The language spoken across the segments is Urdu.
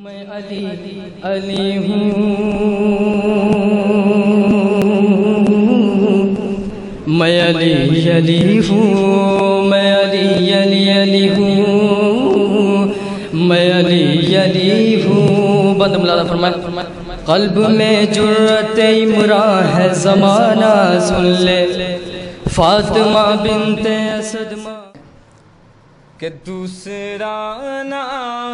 میں علی علی ہوں، میں علی علی ہوں، میں علی علی علی ہوں، میں علی علی ہوں۔ بند ملادہ فرمائے، قلب میں جرت امراء ہے زمانہ سن لے، فاطمہ بنت اسد ماں کہ دوسرا نام،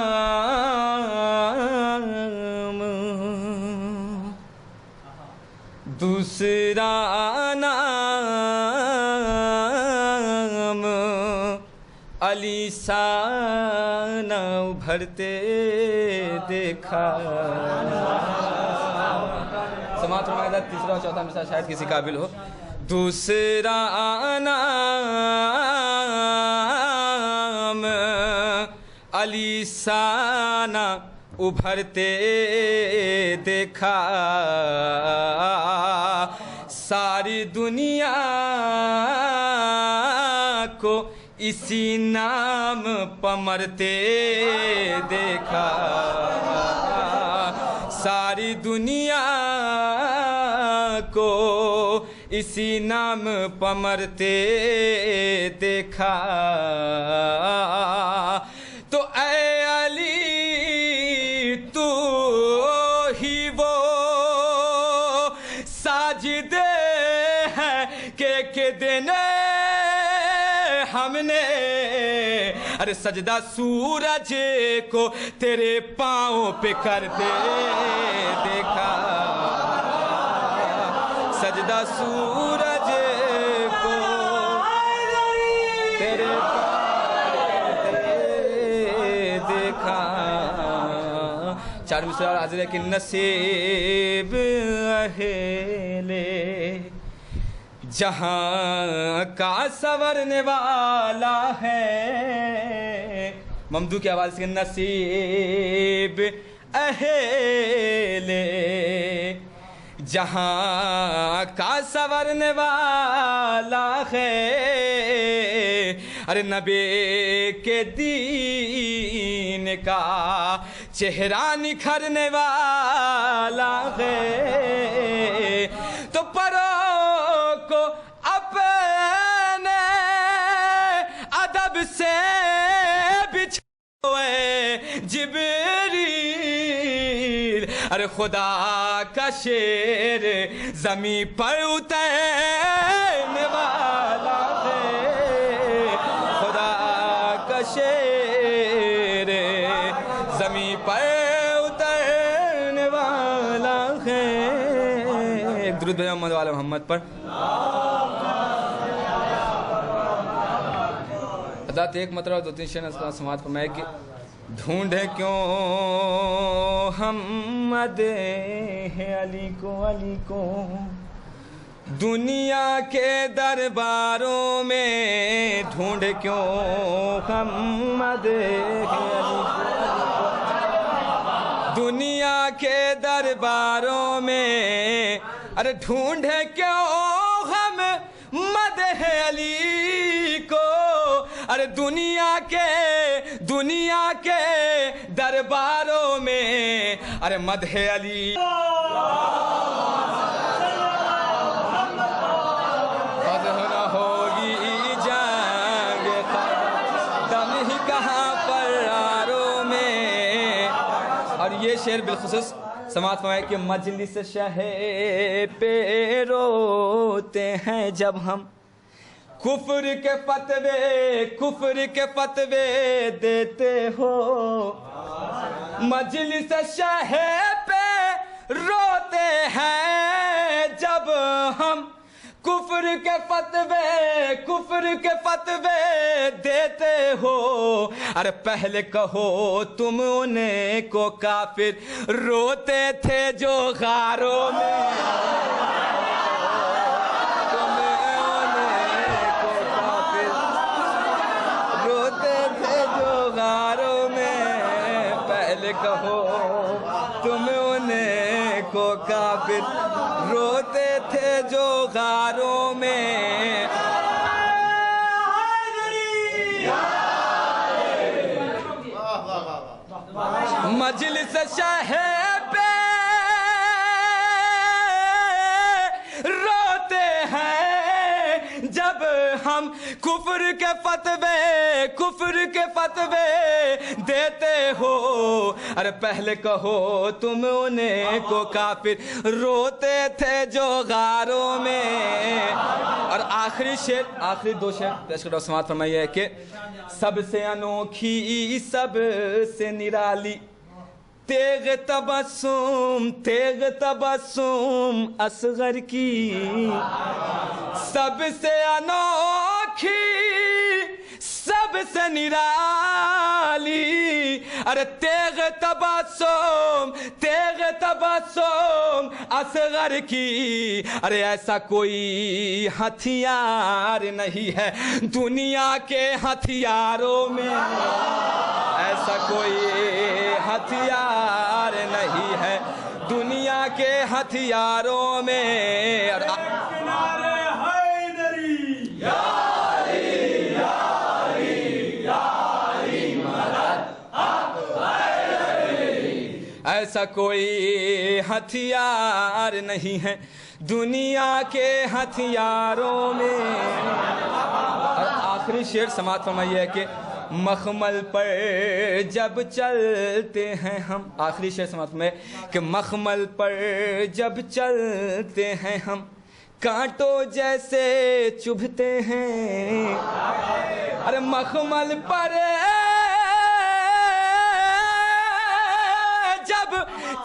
دوسرا نام علی سا نہ ابھرتے دیکھا۔ سماعت فرمائے تیسرا اور چوتھا مثال شاید کسی قابل ہو۔ دوسرا نام علی سا نہ ابھرتے دیکھا، ساری دنیا کو اسی نام پمرتے دیکھا، ساری دنیا کو اسی نام پمرتے دیکھا۔ تو اے علی تو ہی وہ ساجدے ہے کہ دن ہم نے ارے سجدہ سورج کو تیرے پاؤں پہ کرتے دیکھا، سجدہ سورج کو تیرے پاؤں پہ دیکھا۔ چار مثال اور حاضر ہے کہ نصیب اہلِ جہاں کا سنورنے والا ہے، ممدوح کی آواز سے نصیب اہل جہاں کا سنورنے والا ہے، ارے نبی کے دین کا چہرہ نکھرنے والا ہے، تو پرو کو اپنے ادب سے بچھوئے جبریل، ارے خدا کا شیر زمین پر اترنے والا ہے، خدا کا شیر زمین پر اترنے والا ہے۔ ایک درود بھیجو محمد والا محمد پر۔ حضرت ایک مرتبہ دو تین شعر کا سماعت فرمائے کہ ڈھونڈے کیوں ہم مدح علی کو، علی کو دنیا کے درباروں میں، ڈھونڈے کیوں ہم مدح علی کو، دنیا کے درباروں میں، ارے ڈھونڈے کیوں ہم مدح علی کو، ارے دنیا کے درباروں میں، ارے مدح علی نہ ہوگی جنگ دم ہی کہاں پر آروں میں۔ اور یہ شعر بالخصوص سماعت فرمائے کہ مجلس شہ پہ روتے ہیں جب ہم، کفر کے فتوے دیتے ہو، مجلس شہ پہ روتے ہیں جب ہم، کفر کے فتوے دیتے ہو، ارے پہلے کہو تم انہیں کو کافر روتے تھے جو غاروں میں، کہو تم انہیں کو کافر روتے تھے جو غاروں میں۔ مجلس شہ پہ روتے ہیں جب ہم کفر کے فتوے دیتے ہو. ارے پہلے کہو تم انہیں کو کافر روتے تھے جو غاروں میں. اور آخری شعر، آخری دو شعر پیش کرو. سماعت فرمائیے کہ سب سے انوکھی سب سے نرالی تیغ تبسم اصغر کی، سب سے انوکھی سب سے نرالی، ارے تیغ تبسم اصغر کی. ارے ایسا کوئی ہتھیار نہیں ہے دنیا کے ہتھیاروں میں، ایسا کوئی ہتھیار نہیں ہے دنیا کے ہتھیاروں میں. ایسا کوئی ہتھیار نہیں ہے دنیا کے ہتھیاروں میں. اور آخری شعر سماعت فرمائیے کہ مخمل پر جب چلتے ہیں ہم، آخری شعر سماعت میں کہ مخمل پر جب چلتے ہیں ہم کانٹوں جیسے چبھتے ہیں. ارے مخمل پر جب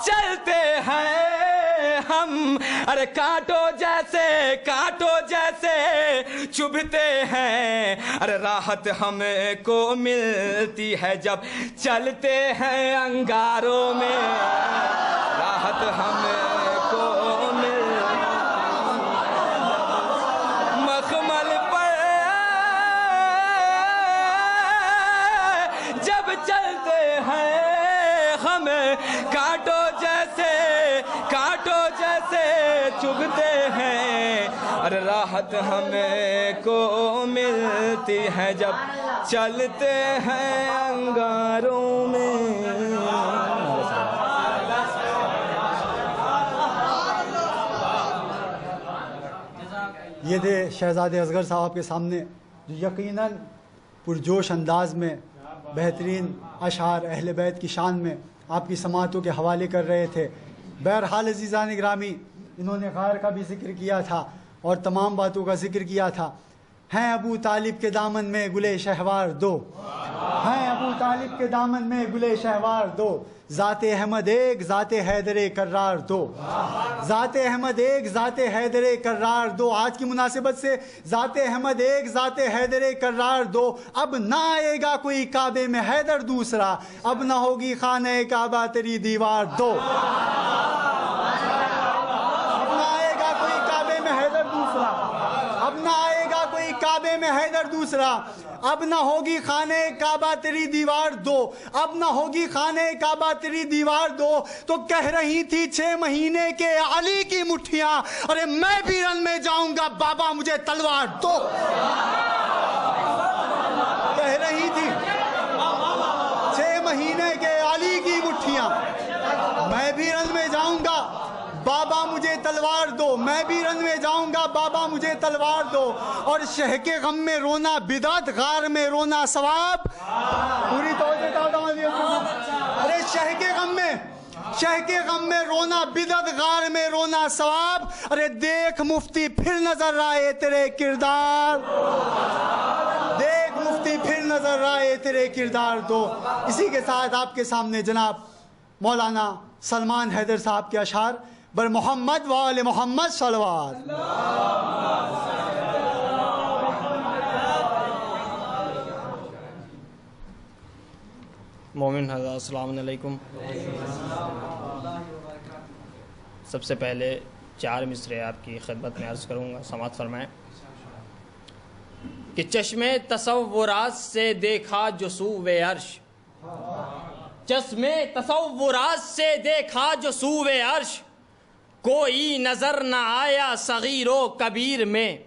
چلتے ہیں ہم، ارے کانٹوں جیسے چبھتے ہیں. ارے راحت ہم کو ملتی ہے جب چلتے ہیں انگاروں میں، راحت ہم کو ملتی مخمل پر جب چلتے ہیں ہم کانٹوں جیسے چبھتے ہیں. ارے راحت ہمیں کو ملتی ہے جب چلتے ہیں انگاروں میں. یہ تھے شہزادے اصغر صاحب کے سامنے جو یقیناً پرجوش انداز میں بہترین اشعار اہل بیت کی شان میں آپ کی سماعتوں کے حوالے کر رہے تھے. بہرحال عزیزان گرامی، انہوں نے غار کا بھی ذکر کیا تھا اور تمام باتوں کا ذکر کیا تھا. ہیں ابو طالب کے دامن میں گلے شہوار دو، ہیں ابو طالب کے دامن میں گلے شہوار دو، ذات احمد ایک ذات حیدر کرار دو، ذات احمد ایک ذات حیدر کرار دو. آج کی مناسبت سے ذات احمد ایک ذات حیدر کرار دو. اب نہ آئے گا کوئی کعبے میں حیدر دوسرا، اب نہ ہوگی خانہ کعبہ تیری دیوار دو. اب نہ آئے گا کوئی کعبے میں حیدر دوسرا، اب نہ آئے گا کوئی کعبے میں حیدر دوسرا، اب نہ ہوگی خانہ کعبہ تیری دیوار دو، اب نہ ہوگی خانہ کعبہ تیری دیوار دو. تو کہہ رہی تھی 6 مہینے کے علی کی مٹھیاں، ارے میں بھی رن میں جاؤں گا بابا مجھے تلوار دو. کہہ رہی تھی 6 مہینے کے علی کی مٹھیاں، میں بھی رن میں جاؤں گا بابا مجھے تلوار دو، میں بھی رن میں جاؤں گا بابا مجھے تلوار دو. اور شہ کے غم میں رونا بدعت، غار میں رونا ثواب. پوری توجہ. ارے شہ کے غم میں رونا بدعت، غار میں رونا ثواب. ارے دیکھ مفتی پھر نظر آئے تیرے کردار، دیکھ مفتی پھر نظر آئے تیرے کردار دو. اسی کے ساتھ آپ کے سامنے جناب مولانا سلمان حیدر صاحب کے اشعار بر محمد و آل محمد صلوات. مومن حضرات السلام علیکم. سب سے پہلے 4 مصرے آپ کی خدمت میں عرض کروں گا، سماعت فرمائیں. کہ چشمے تصورات سے دیکھا جو سوئے عرش، چشمے تصورات سے دیکھا جو سوئے عرش، کوئی نظر نہ آیا صغیر و کبیر میں.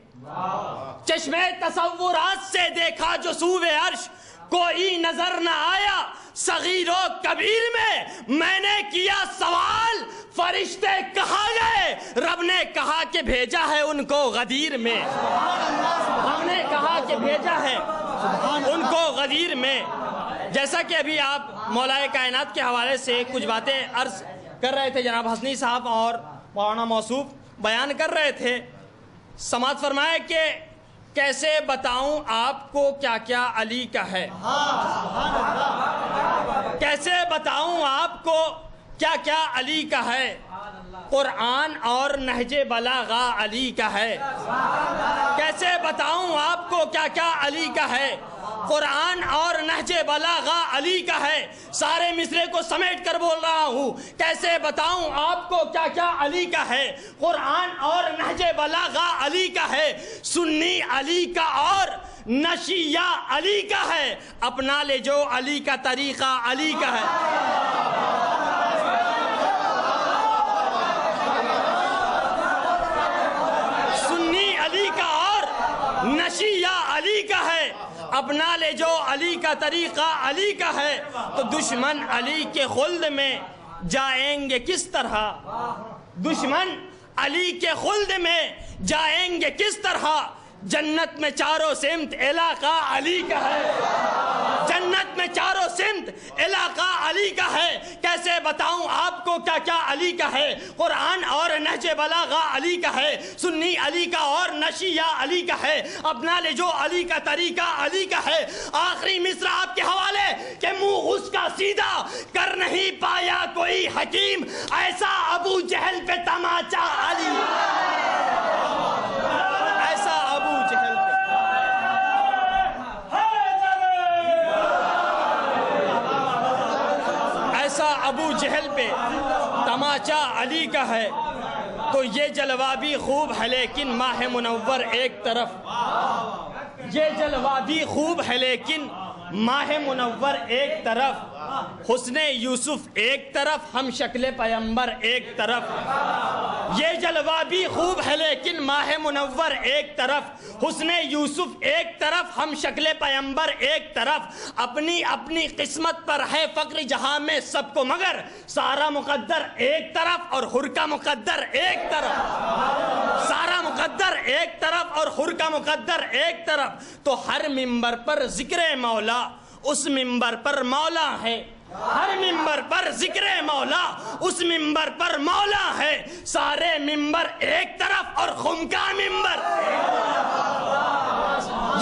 چشمے تصورات سے دیکھا جو سوئے عرش، کوئی نظر نہ آیا صغیر و کبیر میں نے کیا سوال فرشتے کہاں گئے؟ رب نے کہا کہ بھیجا ہے ان کو غدیر میں، ہم نے کہا کہ بھیجا ہے ان کو غدیر میں۔ جیسا کہ ابھی آپ مولا کائنات کے حوالے سے کچھ باتیں عرض کر رہے تھے، جناب حسنی صاحب اور مولانا موصوف بیان کر رہے تھے، سماعت فرمائے کہ کیسے بتاؤں آپ کو کیا کیا علی کا ہے، کیسے بتاؤں آپ کو کیا کیا علی کا ہے؟ قرآن اور نہج بلاغہ علی کا ہے۔ کیسے بتاؤں آپ کو کیا کیا علی کا ہے؟ قرآن اور نہج بلاغہ علی کا ہے۔ سارے مصرے کو سمیٹ کر بول رہا ہوں، کیسے بتاؤں آپ کو کیا کیا علی کا ہے؟ قرآن اور نہج بلاغہ علی کا ہے، سنی علی کا اور نشیہ علی کا ہے، اپنا لے جو علی کا طریقہ علی کا ہے۔ سنی علی کا اور نشیہ علی کا ہے، اپنا لے جو علی کا طریقہ علی کا ہے۔ تو دشمن علی کے خلد میں جائیں گے کس طرح؟ دشمن علی کے خلد میں جائیں گے کس طرح؟ جنت میں چاروں سمت علاقہ علی کا ہے، جنت میں چاروں سمت علاقہ علی کا ہے۔ کیسے بتاؤں آپ کو کیا کیا علی کا ہے؟ قرآن اور نہج بلاغہ علی کا ہے، سنی علی کا اور نشیہ علی کا ہے، اپنا لے جو علی کا طریقہ علی کا ہے۔ آخری مصرع آپ کے حوالے کہ منہ اس کا سیدھا کر نہیں پایا کوئی حکیم، ایسا ابو جہل پہ تماچا علی، ایسا ابو جہل پہ، ایسا ابو جہل پہ تماچا علی کا ہے۔ تو یہ جلوہ بھی خوب ہے لیکن ماہ منور ایک طرف، یہ جلوہ بھی خوب ہے لیکن ماہ منور ایک طرف، حسن یوسف ایک طرف، ہم شکل پیمبر ایک طرف۔ یہ جلوہ بھی خوب ہے لیکن ماہ منور ایک طرف، حسن یوسف ایک طرف، ہم شکل پیمبر ایک طرف۔ اپنی اپنی قسمت پر ہے فقر جہاں میں سب کو، مگر سارا مقدر ایک طرف اور حر کا مقدر ایک طرف، سارا مقدر ایک طرف اور حر کا مقدر ایک طرف۔ تو ہر منبر پر ذکر مولا اس منبر پر مولا ہے، ہر منبر پر ذکر مولا اس منبر پر مولا ہے، سارے منبر ایک طرف اور خم کا منبر۔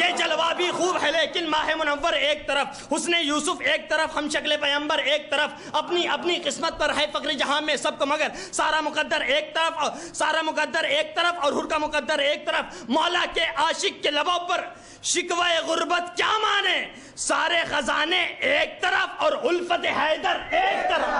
یہ جلوہ بھی خوب ہے لیکن ماہ منور ایک طرف، حسن یوسف ایک طرف، ہم شکل پیمبر ایک طرف۔ اپنی اپنی قسمت پر ہے فقر جہاں میں سب کو، مگر سارا مقدر ایک طرف اور سارا مقدر ایک طرف اور حر کا مقدر ایک طرف۔ مولا کے عاشق کے لبوں پر شکوہ غربت کیا مانے؟ سارے خزانے ایک طرف اور الفت حیدر ایک طرف،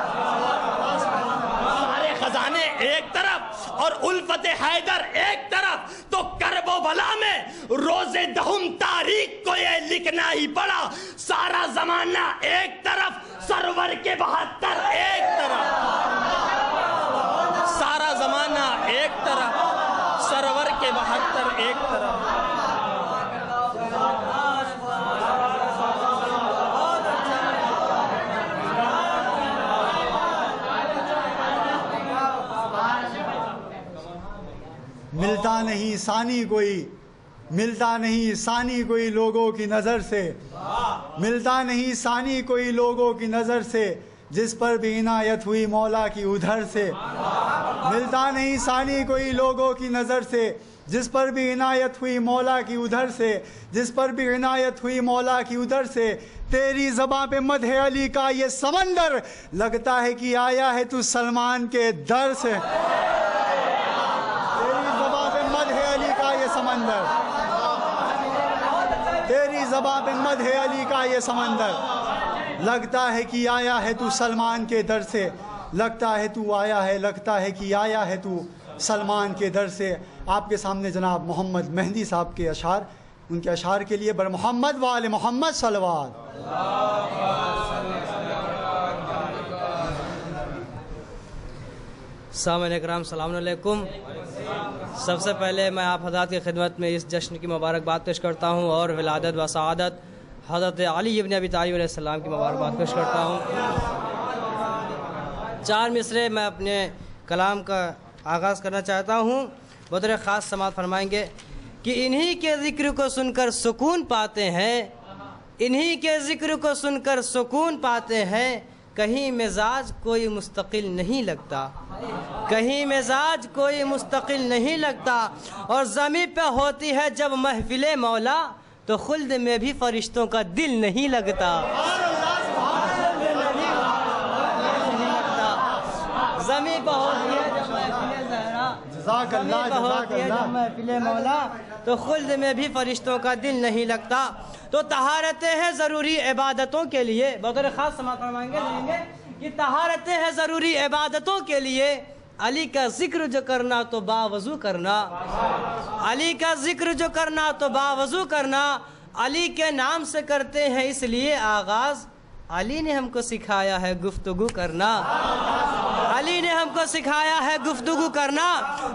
سارے خزانے ایک طرف اور الفت حیدر ایک طرف۔ تو کرب و بلا میں روز دہم تاریخ کو یہ لکھنا ہی پڑا، سارا زمانہ ایک طرف، سرور کے 72 ایک طرف، سارا زمانہ ایک طرف، سرور کے 72 ایک طرف۔ ملتا نہیں ثانی کوئی، ملتا نہیں ثانی کوئی لوگوں کی نظر سے، ملتا نہیں ثانی کوئی لوگوں کی نظر سے، جس پر بھی عنایت ہوئی مولا کی ادھر سے۔ ملتا نہیں ثانی کوئی لوگوں کی نظر سے، جس پر بھی عنایت ہوئی مولا کی ادھر سے، جس پر بھی عنایت ہوئی مولا کی ادھر سے۔ تیری زباں پہ مدح علی کا یہ سمندر، لگتا ہے کہ آیا ہے تو سلمان کے در سے۔ سمندر، تیری زباں پہ مدح علی کا یہ سمندر، لگتا ہے کہ آیا ہے تو سلمان کے در سے، لگتا ہے تو آیا ہے، لگتا ہے کہ آیا ہے تو سلمان کے در سے۔ آپ کے سامنے جناب محمد مہدی صاحب کے اشعار، ان کے اشعار کے لیے بر محمد و آل محمد صلوات۔ سامعین اکرام السلام علیکم۔ سب سے پہلے میں آپ حضرات کی خدمت میں اس جشن کی مبارکباد پیش کرتا ہوں اور ولادت و سعادت حضرت علی ابن ابی طالب علیہ السلام کی مبارکباد پیش کرتا ہوں۔ 4 مصرے میں اپنے کلام کا آغاز کرنا چاہتا ہوں۔ بطور خاص سماعت فرمائیں گے کہ انہی کے ذکر کو سن کر سکون پاتے ہیں، انہی کے ذکر کو سن کر سکون پاتے ہیں، کہیں مزاج کوئی مستقل نہیں لگتا، کہیں مزاج کوئی مستقل نہیں لگتا، اور زمین پہ ہوتی ہے جب محفل مولا تو خلد میں بھی فرشتوں کا دل نہیں لگتا۔ زمین پہ ہوتی ہے جب محفل زہرا، زمین پہ ہوتی ہے جب محفل مولا تو خلد میں بھی فرشتوں کا دل نہیں لگتا۔ تو طہارتیں ہیں ضروری عبادتوں کے لیے، بطور خاص سماعت فرمائیں گے کہ طہارتیں ہیں ضروری عبادتوں کے لیے، علی کا ذکر جو کرنا تو باوضو کرنا، علی کا ذکر جو کرنا تو باوضو کرنا، علی کے نام سے کرتے ہیں اس لیے آغاز، علی نے ہم کو سکھایا ہے گفتگو کرنا، علی نے ہم کو سکھایا ہے گفتگو کرنا۔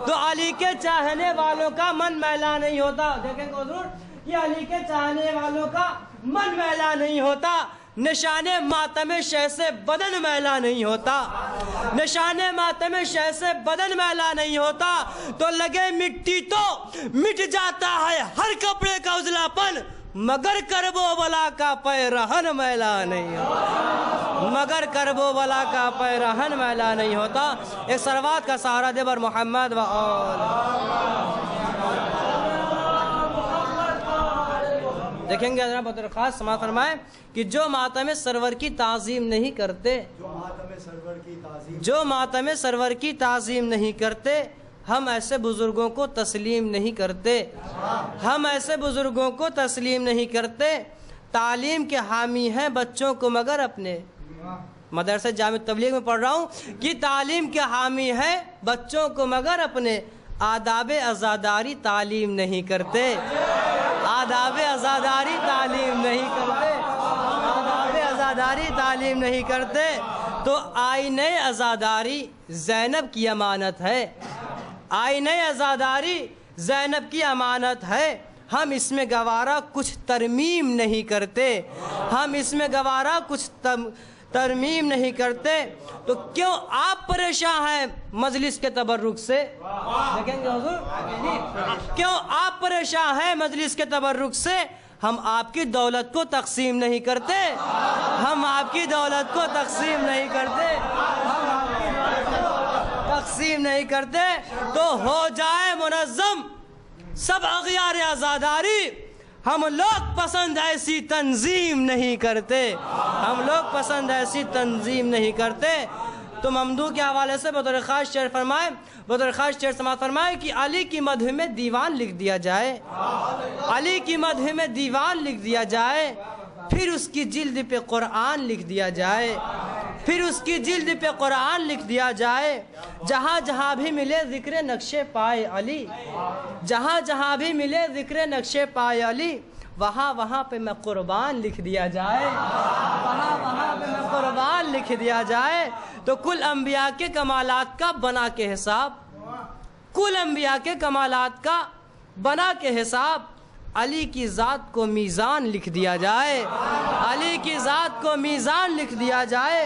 تو علی کے چاہنے والوں کا من میلا نہیں ہوتا، دیکھیں گے حضور کہ علی کے چاہنے والوں کا من میلا نہیں ہوتا، نشان ماتم شہ سے بدن میلا نہیں ہوتا، نشان ماتم شہ سے بدن میلا نہیں ہوتا، تو لگے مٹی تو مٹ جاتا ہے ہر کپڑے کا ازلا پن، مگر کرب و بلا کا پیرہن میلا نہیں ہوتا، مگر کرب و بلا کا پیرہن میلا نہیں ہوتا۔ ایک صلوات کا سہارا دے بر محمد و آل۔ دیکھیں گے حضرات بطور خاص سماعت فرمائیں کہ جو ماتم سرور کی تعظیم نہیں کرتے، جو ماتم سرور کی تعظیم نہیں کرتے، ہم ایسے بزرگوں کو تسلیم نہیں کرتے، ہم ایسے بزرگوں کو تسلیم نہیں کرتے۔ تعلیم کے حامی ہیں بچوں کو مگر اپنے، مدرسہ جامع تبلیغ میں پڑھ رہا ہوں کہ تعلیم کے حامی ہیں بچوں کو مگر اپنے، آداب عزاداری تعلیم نہیں کرتے، آداب عزاداری تعلیم نہیں کرتے، آداب عزاداری تعلیم نہیں کرتے۔ تو آئینِ عزاداری زینب کی امانت ہے، آئینِ عزاداری زینب کی امانت ہے، ہم اس میں گوارا کچھ ترمیم نہیں کرتے، ہم اس میں گوارا کچھ ترمیم نہیں کرتے۔ تو کیوں آپ پریشان ہیں مجلس کے تبرک سے؟ دیکھیں گے حضور، کیوں آپ پریشان ہیں مجلس کے تبرک سے؟ ہم آپ کی دولت کو تقسیم نہیں کرتے، ہم آپ کی دولت کو تقسیم نہیں کرتے، ہم آپ کی دولت کو تقسیم نہیں کرتے۔ تو ہو جائے منظم سب اغیار عزاداری، ہم لوگ پسند ایسی تنظیم نہیں کرتے، ہم لوگ پسند ایسی تنظیم نہیں کرتے۔ تو ممدوح کے حوالے سے بطور خاص شعر فرمائے، بطور خاص شعر سماعت فرمائے کہ علی کی مدح میں دیوان لکھ دیا جائے، علی کی مدح میں دیوان لکھ دیا جائے، پھر اس کی جلد پہ قرآن لکھ دیا جائے، پھر اس کی جلد پہ قرآن لکھ دیا جائے۔ جہاں جہاں بھی ملے ذکر نقش پائے علی، جہاں جہاں بھی ملے ذکر نقش پائے علی، وہاں وہاں پہ میں قربان لکھ دیا جائے، وہاں وہاں پہ میں قربان لکھ دیا جائے۔ تو کل انبیاء کے کمالات کا بنا کے حساب، کل انبیاء کے کمالات کا بنا کے حساب، علی کی ذات کو میزان لکھ دیا جائے، علی کی ذات کو میزان لکھ دیا جائے۔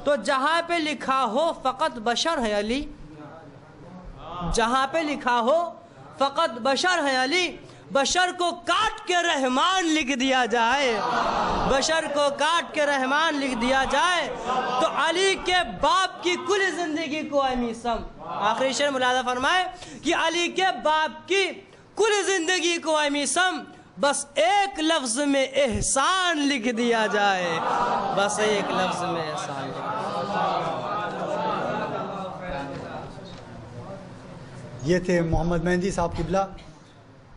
تو جہاں پہ لکھا ہو فقط بشر ہے علی، جہاں پہ لکھا ہو فقط بشر ہے علی، بشر کو کاٹ کے رحمان لکھ دیا جائے، بشر کو کاٹ کے رحمان لکھ دیا جائے۔ تو علی کے باپ کی کل زندگی کو امیسم، آخری شعر ملاحظہ فرمائے کہ علی کے باپ کی کل زندگی کو امیسم، بس ایک لفظ میں احسان لکھ دیا جائے، بس ایک لفظ میں احسان لکھ دیا جائے۔ یہ تھے محمد مہندی صاحب قبلہ۔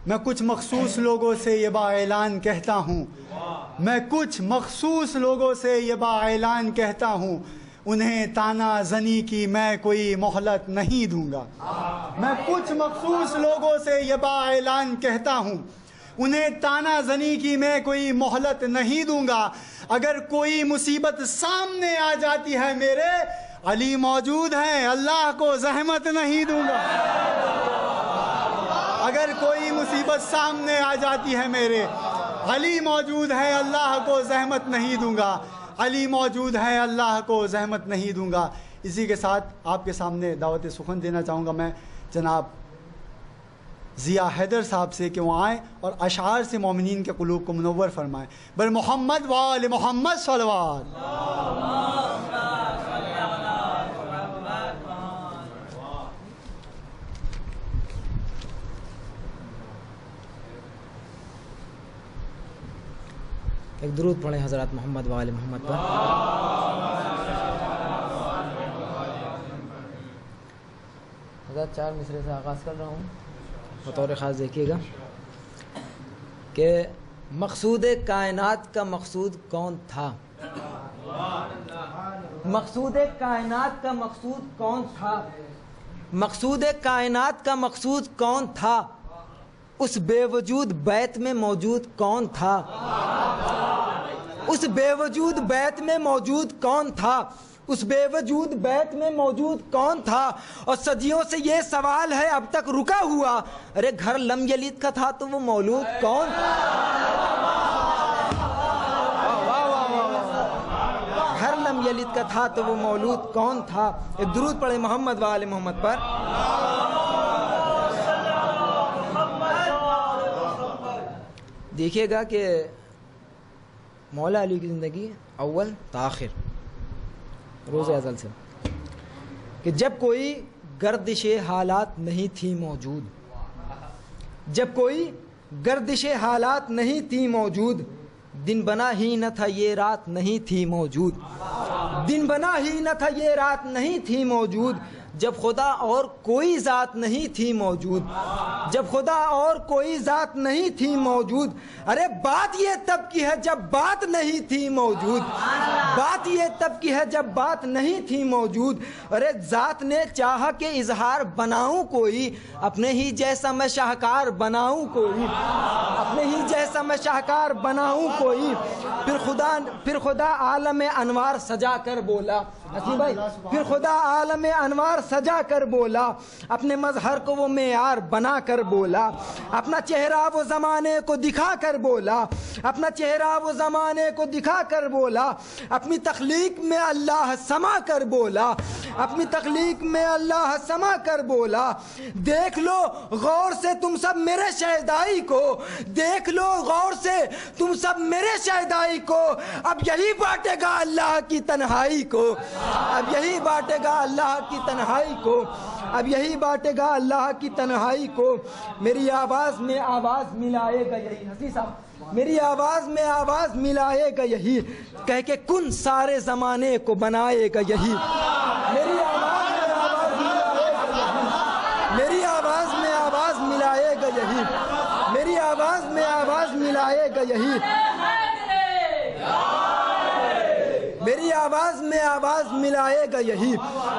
میں کچھ مخصوص لوگوں سے یہ با اعلان کہتا ہوں، میں کچھ مخصوص لوگوں سے یہ با اعلان کہتا ہوں، انہیں تانا زنی کی میں کوئی مہلت نہیں دوں گا۔ میں کچھ مخصوص لوگوں سے یہ با اعلان کہتا ہوں، انہیں تانا زنی کی میں کوئی مہلت نہیں دوں گا۔ اگر کوئی مصیبت سامنے آ جاتی ہے میرے، علی موجود ہیں، اللہ کو زحمت نہیں دوں گا۔ اگر کوئی مصیبت سامنے آ جاتی ہے میرے، علی موجود ہے اللہ کو زحمت نہیں دوں گا، علی موجود ہے اللہ کو زحمت نہیں دوں گا۔ اسی کے ساتھ آپ کے سامنے دعوت سخن دینا چاہوں گا میں جناب ضیاء حیدر صاحب سے کہ وہ آئیں اور اشعار سے مومنین کے قلوب کو منور فرمائیں۔ بر محمد وآل محمد صلوات۔ ایک درود پڑھیں حضرات محمد وآل محمد پر۔ حضرات 4 مصرے سے آغاز کر رہا ہوں، بطور خاص دیکھیے گا کہ مقصود کائنات کا مقصود کون تھا؟ مقصود کائنات کا مقصود کون تھا؟ مقصود کائنات کا مقصود کون تھا؟ اس بے وجود بیت میں موجود کون تھا؟ اس بے وجود بیت میں موجود کون تھا؟ اس بے وجود بیت میں موجود کون تھا؟ اور صدیوں سے یہ سوال ہے اب تک رکا ہوا، ارے گھر لم یلد کا تھا تو وہ مولود کون تھا؟ گھر لم یلد کا تھا تو وہ مولود کون تھا؟ ایک درود پڑھے محمد وآل محمد پر۔ دیکھیے گا کہ مولا علی کی زندگی اول تاخر روز ازل سے، کہ جب کوئی گردش حالات نہیں تھی موجود، جب کوئی گردش حالات نہیں تھی موجود، دن بنا ہی نہ تھا یہ رات نہیں تھی موجود، دن بنا ہی نہ تھا یہ رات نہیں تھی موجود، جب خدا اور کوئی ذات نہیں تھی موجود، جب خدا اور کوئی ذات نہیں تھی موجود، ارے بات یہ تب کی ہے جب بات نہیں تھی موجود، بات یہ تب کی ہے جب بات نہیں تھی موجود، ارے ذات نے چاہا کہ اظہار بناؤں کوئی، اپنے ہی جیسا میں شاہکار بناؤں کوئی، اپنے ہی جیسا میں شاہکار بناؤں کوئی، پھر خدا عالم انوار سجا کر بولا، حسین بھائی، پھر خدا عالم انوار سجا کر بولا، اپنے مظہر کو وہ معیار بنا کر بولا، اپنا چہرہ وہ زمانے کو دکھا کر بولا، اپنا چہرہ وہ زمانے کو دکھا کر بولا، اپنی تخلیق میں اللہ سما کر بولا، اپنی تخلیق میں اللہ سما کر بولا، دیکھ لو غور سے تم سب میرے شہدائی کو، دیکھ لو غور سے تم سب میرے شہدائی کو، اب یہی بانٹے گا اللہ کی تنہائی کو، اب یہی بانٹے گا اللہ کی تنہائی کو، اب یہی بانٹے گا اللہ کی تنہائی کو، میری آواز میں آواز ملائے گا یہی، حسین صاحب، میری آواز میں آواز ملائے گا یہی، کہہ کے کن سارے زمانے کو بنائے گا یہی، میری آواز میں آواز ملائے گا یہی، میری آواز میں آواز ملائے گا یہی، میری آواز میں آواز ملائے گا یہی، میری آواز میں آواز ملائے گا یہی،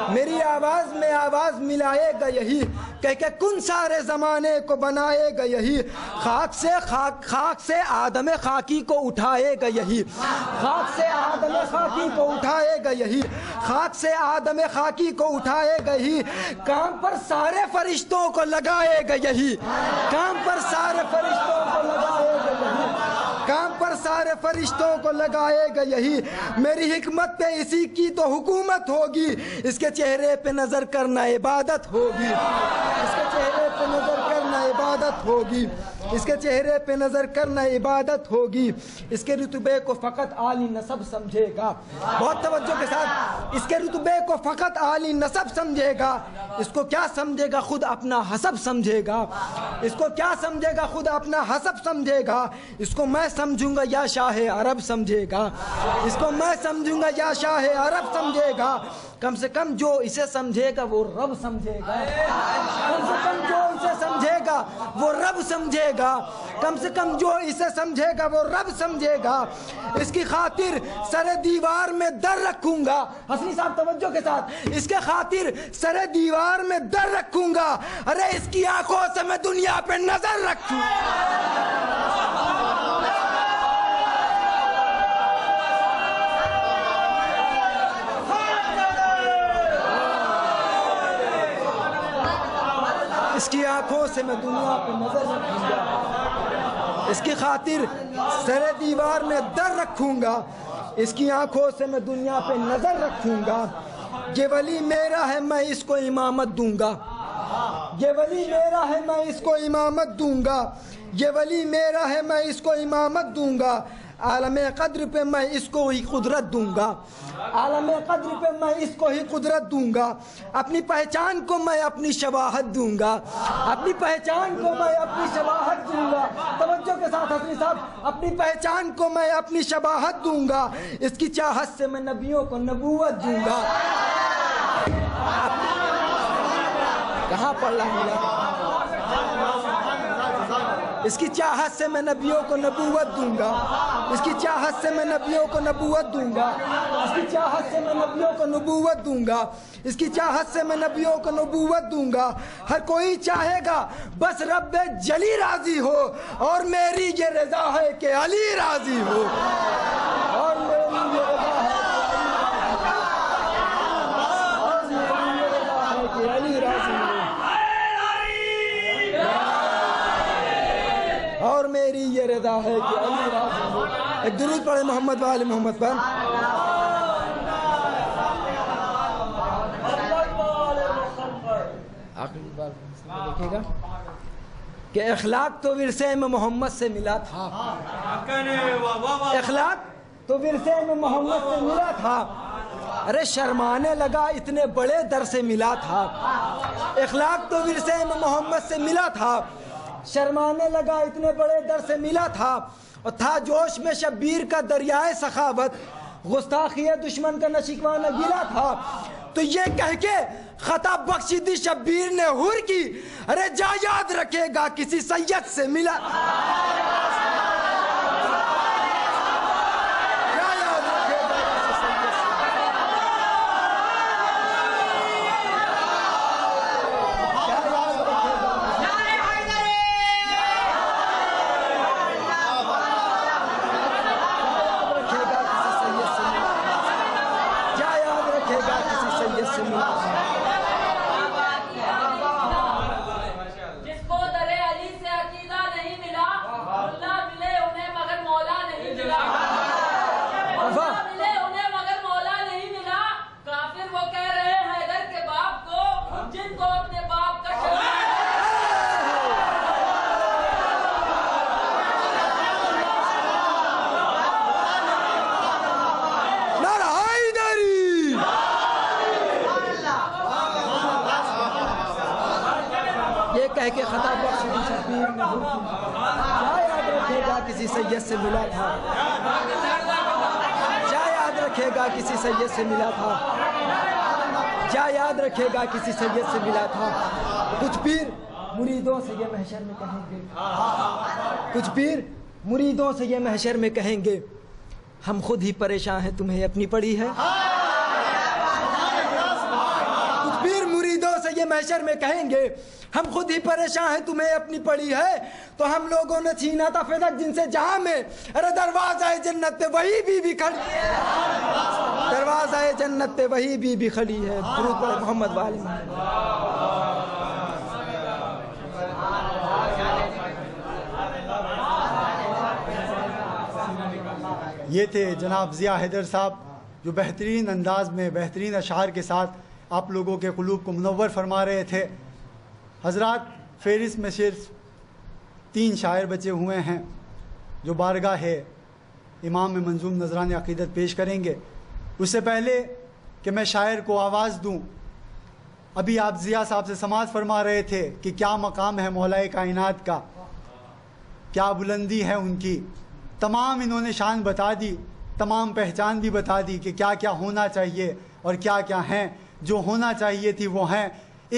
میری آواز میں آواز ملائے گا یہی، کہہ کہ کن سارے زمانے کو بنائے گا یہی، خاک سے آدم خاکی کو اٹھائے گا یہی، خاک سے آدم خاکی کو اٹھائے گا یہی، خاک سے آدم خاکی کو اٹھائے گا یہی، کام پر سارے فرشتوں کو لگائے گا یہی، کام پر سارے فرشتوں کو لگائے گا یہی، کام پر سارے فرشتوں کو لگائے گا یہی، میری حکمت پہ اسی کی تو حکومت ہوگی، اس کے چہرے پہ نظر کرنا عبادت ہوگی، اس کے چہرے پہ نظر کرنا عبادت ہوگی، اس کے چہرے پہ نظر کرنا عبادت ہوگی، اس کے رتبے کو فقط عالی نسب سمجھے گا، بہت توجہ کے ساتھ، اس کے رتبے کو فقط عالی نسب سمجھے گا، اس کو کیا سمجھے گا خود اپنا حسب سمجھے گا، اس کو کیا سمجھے گا خود اپنا حسب سمجھے گا، اس کو میں سمجھوں گا یا شاہ عرب سمجھے گا، اس کو میں سمجھوں گا یا شاہ عرب سمجھے گا، کم سے کم جو اسے سمجھے گا وہ رب سمجھے گا، کم سے کم جو اسے سمجھے گا وہ رب سمجھے گا، کم سے کم جو اسے سمجھے گا وہ رب سمجھے گا، اس کی خاطر سر دیوار میں در رکھوں گا، حسنی صاحب توجہ کے ساتھ، اس کے خاطر سر دیوار میں در رکھوں گا، ارے اس کی آنکھوں سے میں دنیا پہ نظر رکھوں، اس کی آنکھوں سے میں دنیا پہ نظر رکھوں گا، اس کی خاطر سر دیوار میں در رکھوں گا، اس کی آنکھوں سے میں دنیا پہ نظر رکھوں گا، یہ ولی میرا ہے میں اس کو امامت دوں گا، یہ ولی میرا ہے میں اس کو امامت دوں گا، یہ ولی میرا ہے میں اس کو امامت دوں گا، عالم قدر پہ میں اس کو ہی قدرت دوں گا، عالم قدر پہ میں اس کو ہی قدرت دوں گا، اپنی پہچان کو میں اپنی شباہت دوں گا، اپنی پہچان کو میں اپنی شباہت دوں گا، توجہ کے ساتھ حسنی صاحب، اپنی پہچان کو میں اپنی شباہت دوں گا، اس کی چاہت سے میں نبیوں کو نبوت دوں گا۔ کہاں پڑھ رہا ملا؟ اس کی چاہت سے میں نبیوں کو نبوت دوں گا، اس کی چاہت سے میں نبیوں کو نبوت دوں گا، اس کی چاہت سے میں نبیوں کو نبوت دوں گا، اس کی چاہت سے میں نبیوں کو نبوت دوں گا۔ ہر کوئی چاہے گا بس رب جلی راضی ہو، اور میری یہ رضا ہے کہ علی راضی ہو، اور میری یہ رضا ہے کہ علی راضی ہو، اور میری یہ رضا ہے کہ علی راضی ہو۔ ایک درود پڑھے محمد و آل محمد پر۔ آخری بار دیکھے گا کہ اخلاق تو ورثے میں محمد سے ملا تھا، اخلاق تو ورثے میں محمد سے ملا تھا، ارے شرمانے لگا اتنے بڑے در سے ملا تھا، اخلاق تو ورثے میں محمد سے ملا تھا، شرمانے لگا اتنے بڑے در سے ملا تھا، اور تھا جوش میں شبیر کا دریائے سخاوت، گستاخی دشمن کا نشکوہ نہ گلا تھا، تو یہ کہہ کے خطا بخشی دی شبیر نے حور کی، ارے جا یاد رکھے گا کسی سید سے ملا، کہ خطا بخش دی شبیر نے حور کی، کیا یاد رکھے گا کسی سید سے ملا تھا، کیا یاد رکھے گا کسی سید سے ملا تھا، کیا یاد رکھے گا کسی سید سے ملا تھا۔ کچھ پیر مریدوں سے یہ محشر میں کہیں گے، کچھ پیر مریدوں سے یہ محشر میں کہیں گے، ہم خود ہی پریشان ہیں تمہیں اپنی پڑی ہے، کچھ پیر مریدوں سے یہ محشر میں کہیں گے، ہم خود ہی پریشان ہیں تمہیں اپنی پڑی ہے، تو ہم لوگوں نے چھینا تھا فدق جن سے جہاں میں، ارے دروازہ جنت پہ وہی بی بی کھڑی ہے، دروازہ جنت پہ وہی بی بی کھڑی ہے۔ درود پڑھے محمد والی یہ تھے جناب ضیاء حیدر صاحب، جو بہترین انداز میں بہترین اشعار کے ساتھ آپ لوگوں کے قلوب کو منور فرما رہے تھے۔ حضرات، فہرست میں صرف 3 شاعر بچے ہوئے ہیں جو بارگاہ امام میں منظوم نذران عقیدت پیش کریں گے۔ اس سے پہلے کہ میں شاعر کو آواز دوں، ابھی آپ ضیاء صاحب سے سماعت فرما رہے تھے کہ کیا مقام ہے مولا کائنات کا، کیا بلندی ہے ان کی، تمام انہوں نے شان بتا دی، تمام پہچان بھی بتا دی کہ کیا کیا ہونا چاہیے اور کیا کیا ہیں، جو ہونا چاہیے تھی وہ ہیں۔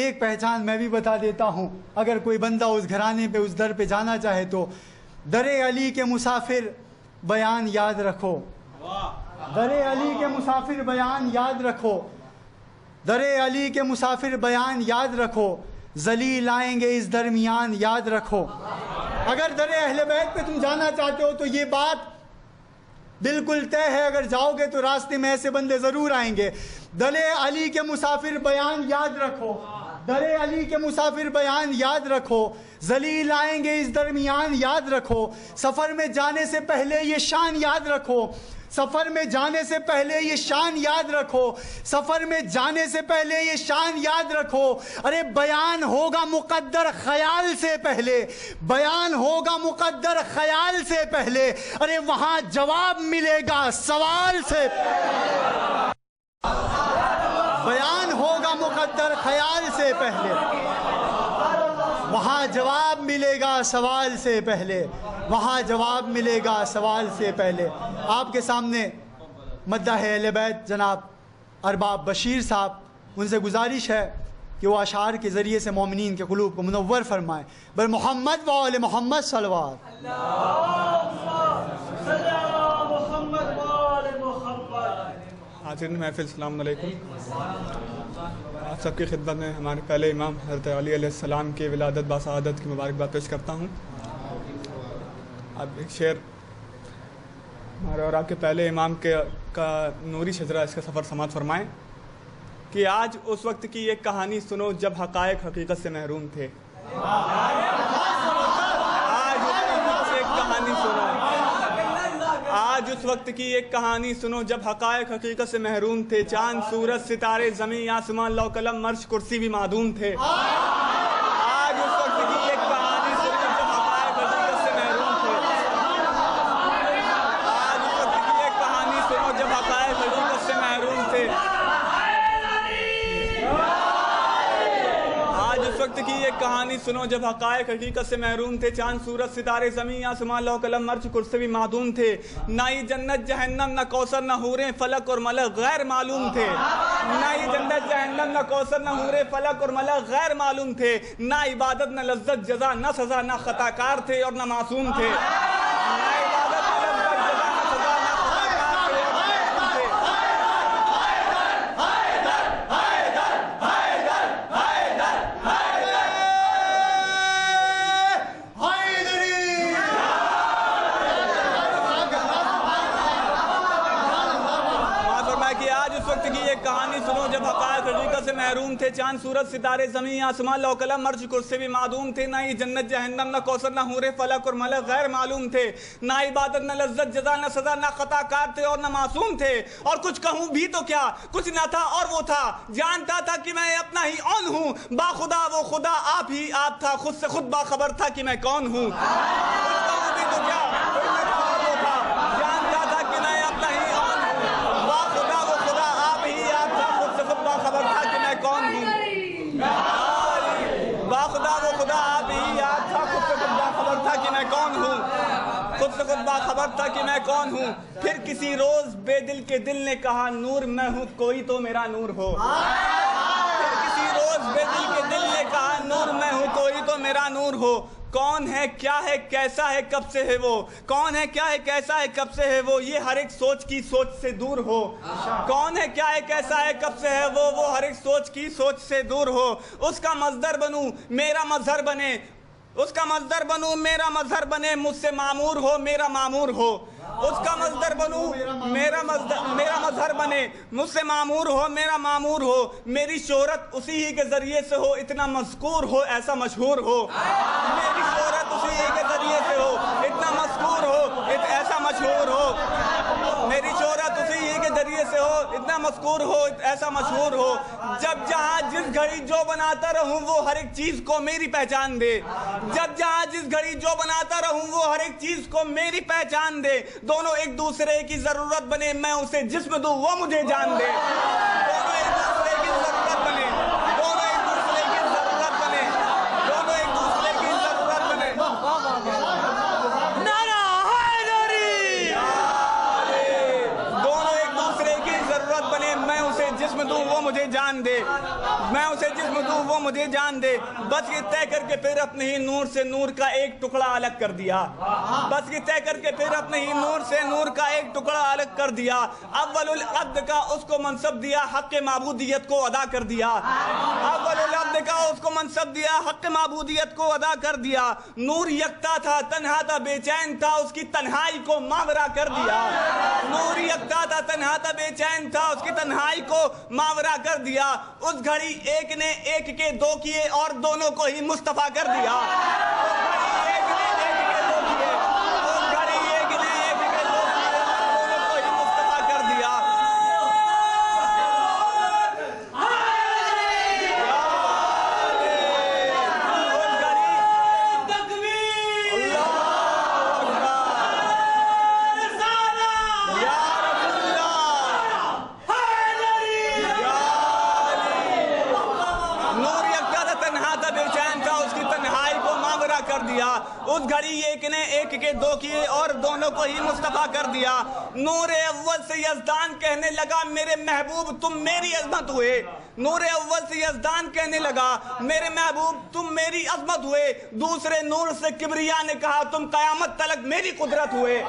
ایک پہچان میں بھی بتا دیتا ہوں، اگر کوئی بندہ اس گھرانے پہ اس در پہ جانا چاہے تو در علی کے مسافر بیان یاد رکھو، در علی کے مسافر بیان یاد رکھو، در علی کے مسافر بیان یاد رکھو، ذلیل آئیں گے اس درمیان یاد رکھو۔ اگر در اہل بیت پہ تم جانا چاہتے ہو تو یہ بات بالکل طے ہے، اگر جاؤ گے تو راستے میں ایسے بندے ضرور آئیں گے۔ در علی کے مسافر بیان یاد رکھو، درے علی کے مسافر بیان یاد رکھو، ذلیل آئیں گے اس درمیان یاد رکھو، سفر میں جانے سے پہلے یہ شان یاد رکھو، سفر میں جانے سے پہلے یہ شان یاد رکھو، سفر میں جانے سے پہلے یہ شان یاد رکھو۔ ارے بیان ہوگا مقدر خیال سے پہلے، بیان ہوگا مقدر خیال سے پہلے، ارے وہاں جواب ملے گا سوال سے، بیان ہوگا مقدر خیال سے پہلے، وہاں جواب ملے گا سوال سے پہلے، وہاں جواب ملے گا سوال سے پہلے۔ آپ کے سامنے مداح اہل بیت جناب ارباب بشیر صاحب، ان سے گزارش ہے کہ وہ اشعار کے ذریعے سے مومنین کے قلوب کو منور فرمائیں۔ بر محمد و آل محمد صلوات۔ حاضرین محفل السلام علیکم۔ آپ سب کی خدمت میں ہمارے پہلے امام حضرت علی علیہ السلام کی ولادت باسعادت کی مبارکباد پیش کرتا ہوں۔ اب ایک شعر ہمارے اور آپ کے پہلے امام کا نوری شجرہ اس کا سفر سماعت فرمائیں کہ آج اس وقت کی ایک کہانی سنو جب حقائق حقیقت سے محروم تھے۔ آج اس وقت کی ایک کہانی سنو جب حقائق حقیقت سے محروم تھے، چاند سورج ستارے زمین آسمان لوح قلم عرش کرسی بھی معدوم تھے۔ آج اس وقت کی ایک کہانی سنو جب حقائق حقیقت سے محروم تھے، آج اس وقت کی ایک کہانی سنو جب حقائق حقیقت سے محروم تھے، آج اس وقت کی ایک کہانی سنو جب حقائق حقیقت سے محروم تھے، چاند سورج ستارے زمین آسمان لوح قلم عرش کرسی بھی معدوم تھے، نہ ہی جنت جہنم نہ کوثر نہ حوریں فلک اور ملک غیر معلوم تھے، نہ ہی جنت جہنم نہ کوثر نہ حوریں فلک اور ملک غیر معلوم تھے، نہ عبادت نہ لذت جزا نہ سزا نہ خطا کار تھے اور نہ معصوم تھے، نہ عبادت نہ لذت جزا نہ سزا نہ خطا کار تھے اور نہ معصوم تھے۔ کہانی سنو جب حقائق حقیقت سے محروم تھے، چاند سورج ستارے زمین آسمان لوح قلم عرش کرسی بھی معدوم تھے، نہ ہی جنت جہنم نہ کوثر نہ حوریں فلک اور ملک غیر معلوم تھے، نہ عبادت نہ لذت جزا نہ سزا نہ خطا کار تھے اور نہ معصوم تھے، اور کچھ کہوں بھی تو کیا، کچھ نہ تھا اور وہ تھا، جانتا تھا کہ میں اپنا ہی اون ہوں، با خدا وہ خدا آپ ہی آپ تھا، خود سے خود باخبر تھا کہ میں کون ہوں۔ کچھ کہوں بھی تو کیا، کچھ نہ تھا اور وہ تھا، جانتا تھا کہ میں اپنا ہی اون ہوں، با خدا وہ خدا آپ ہی آپ تھا، خود سے خود باخبر تھا کہ میں کون ہوں۔ با خدا وہ خدا آپ ہی آپ تھا، خود سے خود باخبر تھا کہ میں کون ہوں، خود سے خود باخبر تھا کہ میں کون ہوں۔ پھر کسی روز بے دل کے دل نے کہا نور میں ہوں کوئی تو میرا نور ہو، پھر کسی روز بے دل کے دل نے کہا نور میں ہوں کوئی تو میرا نور ہو۔ کون ہے کیا ہے کیسا ہے کب سے ہے وہ، کون ہے کیا ہے کیسا ہے کب سے ہے وہ، یہ ہر ایک سوچ کی سوچ سے دور ہو، کون ہے کیا ہے کیسا ہے کب سے ہے وہ ہر ایک سوچ کی سوچ سے دور ہو۔ اس کا مصدر بنوں میرا مظہر بنے، اس کا مصدر بنوں میرا مظہر بنے، مجھ سے معمور ہو میرا معمور ہو، اس کا مصدر بنوں میرا مظہر بنے، مجھ سے معمور ہو میرا معمور ہو، میری شہرت اسی ہی کے ذریعے سے ہو، اتنا مذکور ہو ایسا مشہور ہو، میری شہرت اسی ہی کے ذریعے سے ہو، اتنا مذکور ہو ایسا مشہور ہو، میری شہرت اسی ہی کے ذریعے سے ہو، اتنا مذکور ہو ایسا مشہور ہو، جب جہاں جس گھڑی جو بناتا رہوں وہ ہر ایک چیز کو میری پہچان دے، جب جہاں جس گھڑی جو بناتا رہوں وہ ہر ایک چیز کو میری پہچان دے، دونوں ایک دوسرے کی ضرورت بنے، میں اسے جسم دوں وہ مجھے جان دے، دونوں ایک دوسرے کی ضرورت بنے، دونوں ایک دوسرے کی ضرورت بنے، دونوں ایک دوسرے کی ضرورت بنے۔ نعرہ حیدری، دونوں ایک دوسرے کی ضرورت بنے، میں اسے جسم دوں وہ مجھے جان دے، میں اسے جسم دوں وہ مجھے جان دے، بس یہ طے کر کے پھر اپنے ہی نور سے نور کا ایک ٹکڑا الگ کر دیا، بس یہ طے کر کے پھر اپنے ہی نور سے نور کا ایک ٹکڑا الگ کر دیا، اول العبد کا اس کو منصب دیا، حق معبودیت کو ادا کر دیا، اول العبد کا اس کو منصب دیا، حق معبودیت کو ادا کر دیا، نور یکتا تھا تنہا تھا بے چین تھا، اس کی تنہائی کو ماورا کر دیا، نور یکتا تھا تنہا تھا بے چین تھا، اس کی تنہائی کو ماورا کر دیا، دیا، اس گھڑی ایک نے ایک کے دو کیے اور دونوں کو ہی مصطفیٰ کر دیا۔ اس گھڑی ایک نے ایک کے دو کیے اور دونوں کو ہی مصطفیٰ کر دیا۔ نور اول سے یزدان کہنے لگا میرے محبوب تم میری عظمت ہوئے۔ نور اول سے یزدان کہنے لگا میرے محبوب تم میری عظمت ہوئے۔ دوسرے نور سے کبریا نے کہا تم قیامت تلک میری قدرت ہوئے۔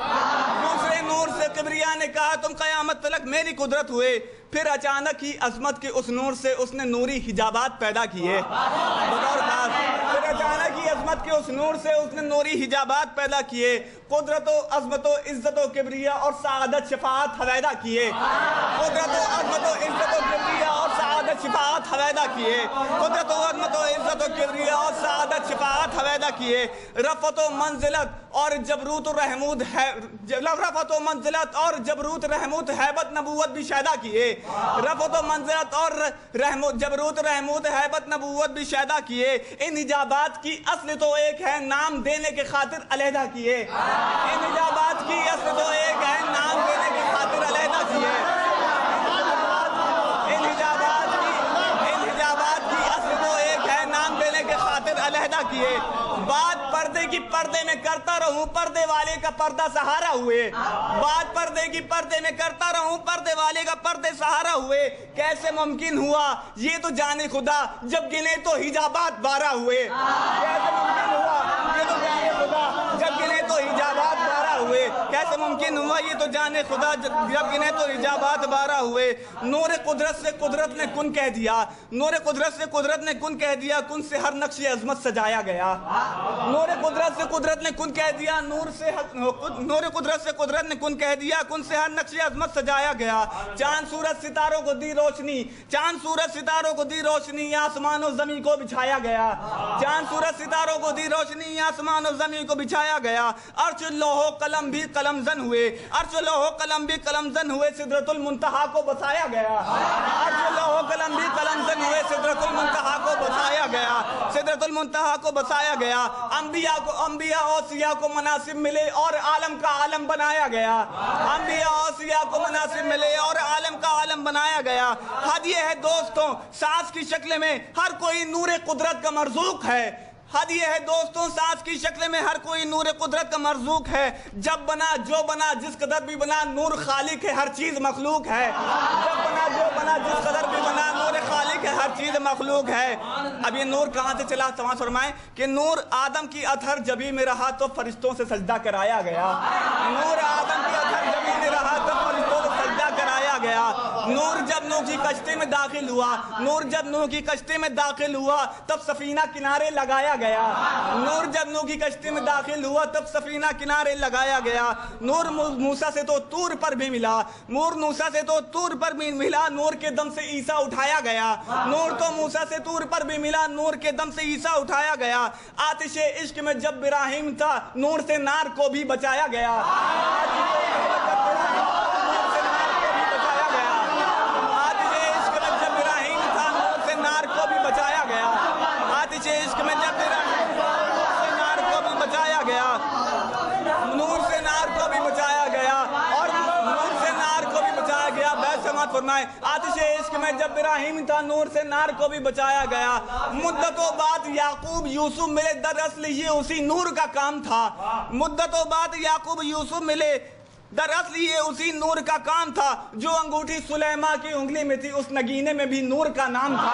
دوسرے نور سے کبریا نے کہا تم قیامت تلک میری قدرت ہوئے۔ پھر اچانک ہی عظمت کے اس نور سے اس نے نوری حجابات پیدا کیے۔ پھر اچانک ہی عظمت کے اس نور سے اس نے نوری حجابات پیدا کیے، قدرت و عظمت و عزت و کبریا اور سعادت شفاعت حویدہ کیے۔ قدرت و عظمت و عزت و کبریا اور سعادت شفاعت حویدہ کیے۔ قدرت و عظمت و عزت و کبریا اور سعادت شفاعت حویدہ کیے۔ رفعت و منزلت اور جبروت و رحمود رفعت و منزلت اور جبروت رحمود حیبت نبوت بھی شیدا کیے۔ رفعت و منزلت اور جبروت رحمود حیبت نبوت بھی شیدا کیے۔ ان حجابات کی اصل تو ایک ہے نام دینے کے خاطر علیحدہ کیے۔ ان حجابات کی اصل تو ایک ہے نام دینے کے خاطر علیحدہ کیے۔ ان حجابات کی اصل تو ایک ہے نام دینے کے خاطر علیحدہ کیے۔ بات پردے کی پردے میں کرتا رہوں پردے والے کا پردہ سہارا ہوئے۔ بات پردے کی پردے میں کرتا رہوں پردے والے کا پردے سہارا ہوئے۔ کیسے ممکن ہوا یہ تو جانے خدا جب گنے تو حجابات 12 ہوئے۔ کیسے ممکن ہوا یہ تو جانے خدا جب گنے تو حجابات 12 ہوئے۔ کیسے ممکن ہوا یہ تو جانے خدا جب گنے تو حجابات 12 ہوئے۔ نور قدرت سے قدرت نے کن کہہ دیا۔ نور قدرت سے قدرت نے کن کہہ دیا، کن سے ہر نقش عظمت سجایا گیا۔ نور قدرت سے قدرت نے کن کہہ دیا، نور قدرت سے قدرت نے کن کہہ دیا، کن سے ہر نقش عظمت سجایا گیا۔ چاند سورج ستاروں کو دی روشنی، چاند سورج ستاروں کو دی روشنی، آسمان و زمین کو بچھایا گیا۔ چاند سورج ستاروں کو دی روشنی، آسمان و زمین کو بچھایا گیا۔ عرش لوح و قلم بھی قلم زن ہوئے، عرش لوح و قلم بھی قلم زن ہوئے، سدرۃ المنتہا کو بسایا گیا۔ عرش لوح و قلم بھی قلم زن ہوئے، سدرۃ المنتہا کو بسایا گیا۔ سدرۃ المنتہا کو بسایا گیا۔ انبیاء اوصیاء کو مناصب ملے اور عالم کا عالم بنایا گیا۔ انبیاء اوصیاء کو مناصب ملے اور عالم کا عالم بنایا گیا۔ حد یہ ہے دوستوں سانس کی شکل میں ہر کوئی نور قدرت کا مرزوق ہے۔ حد یہ ہے دوستوں سانس کی شکل میں ہر کوئی نور قدرت کا مرزوق ہے۔ جب بنا جو بنا جس قدر بھی بنا نور خالق ہے، ہر چیز مخلوق ہے۔ جب بنا جو بنا جس قدر بھی بنا نور خالق ہے، ہر چیز مخلوق ہے۔ اب یہ نور کہاں سے چلا؟ سماعت فرمائیں کہ نور آدم کی اطہر جبی میں رہا تو فرشتوں سے سجدہ کرایا گیا۔ نور آدم کی اطہر جبی میں رہا تو فرشتوں سے سجدہ کرایا گیا۔ نور جب نوح کی کشتی میں داخل ہوا، نور جب نوح کی کشتی میں داخل ہوا تب سفینہ کنارے لگایا گیا۔ نور جب نوح کی کشتی میں داخل ہوا تب سفینہ کنارے لگایا گیا۔ نور موسیٰ سے تو طور پر بھی ملا، نور موسیٰ سے تو طور پر بھی ملا، نور کے دم سے عیسیٰ اٹھایا گیا۔ نور تو موسیٰ سے طور پر بھی ملا، نور کے دم سے عیسیٰ اٹھایا گیا۔ آتش عشق میں جب ابراہیم تھا نور سے نار کو بھی بچایا گیا۔ آتش عشق میں جب نار کو بھی بچایا گیا، نور سے نار کو بھی بچایا گیا اور نور سے نار کو بھی بچایا گیا۔ بہت سماعت فرمائے، آتش عشق میں جب ابراہیم تھا نور سے نار کو بھی بچایا گیا۔ مدتوں بعد یعقوب یوسف ملے، دراصل یہ اسی نور کا کام تھا۔ مدتوں بعد یعقوب یوسف ملے، دراصل یہ اسی نور کا کام تھا۔ جو انگوٹھی سلیمان کی انگلی میں تھی اس نگینے میں بھی نور کا نام تھا۔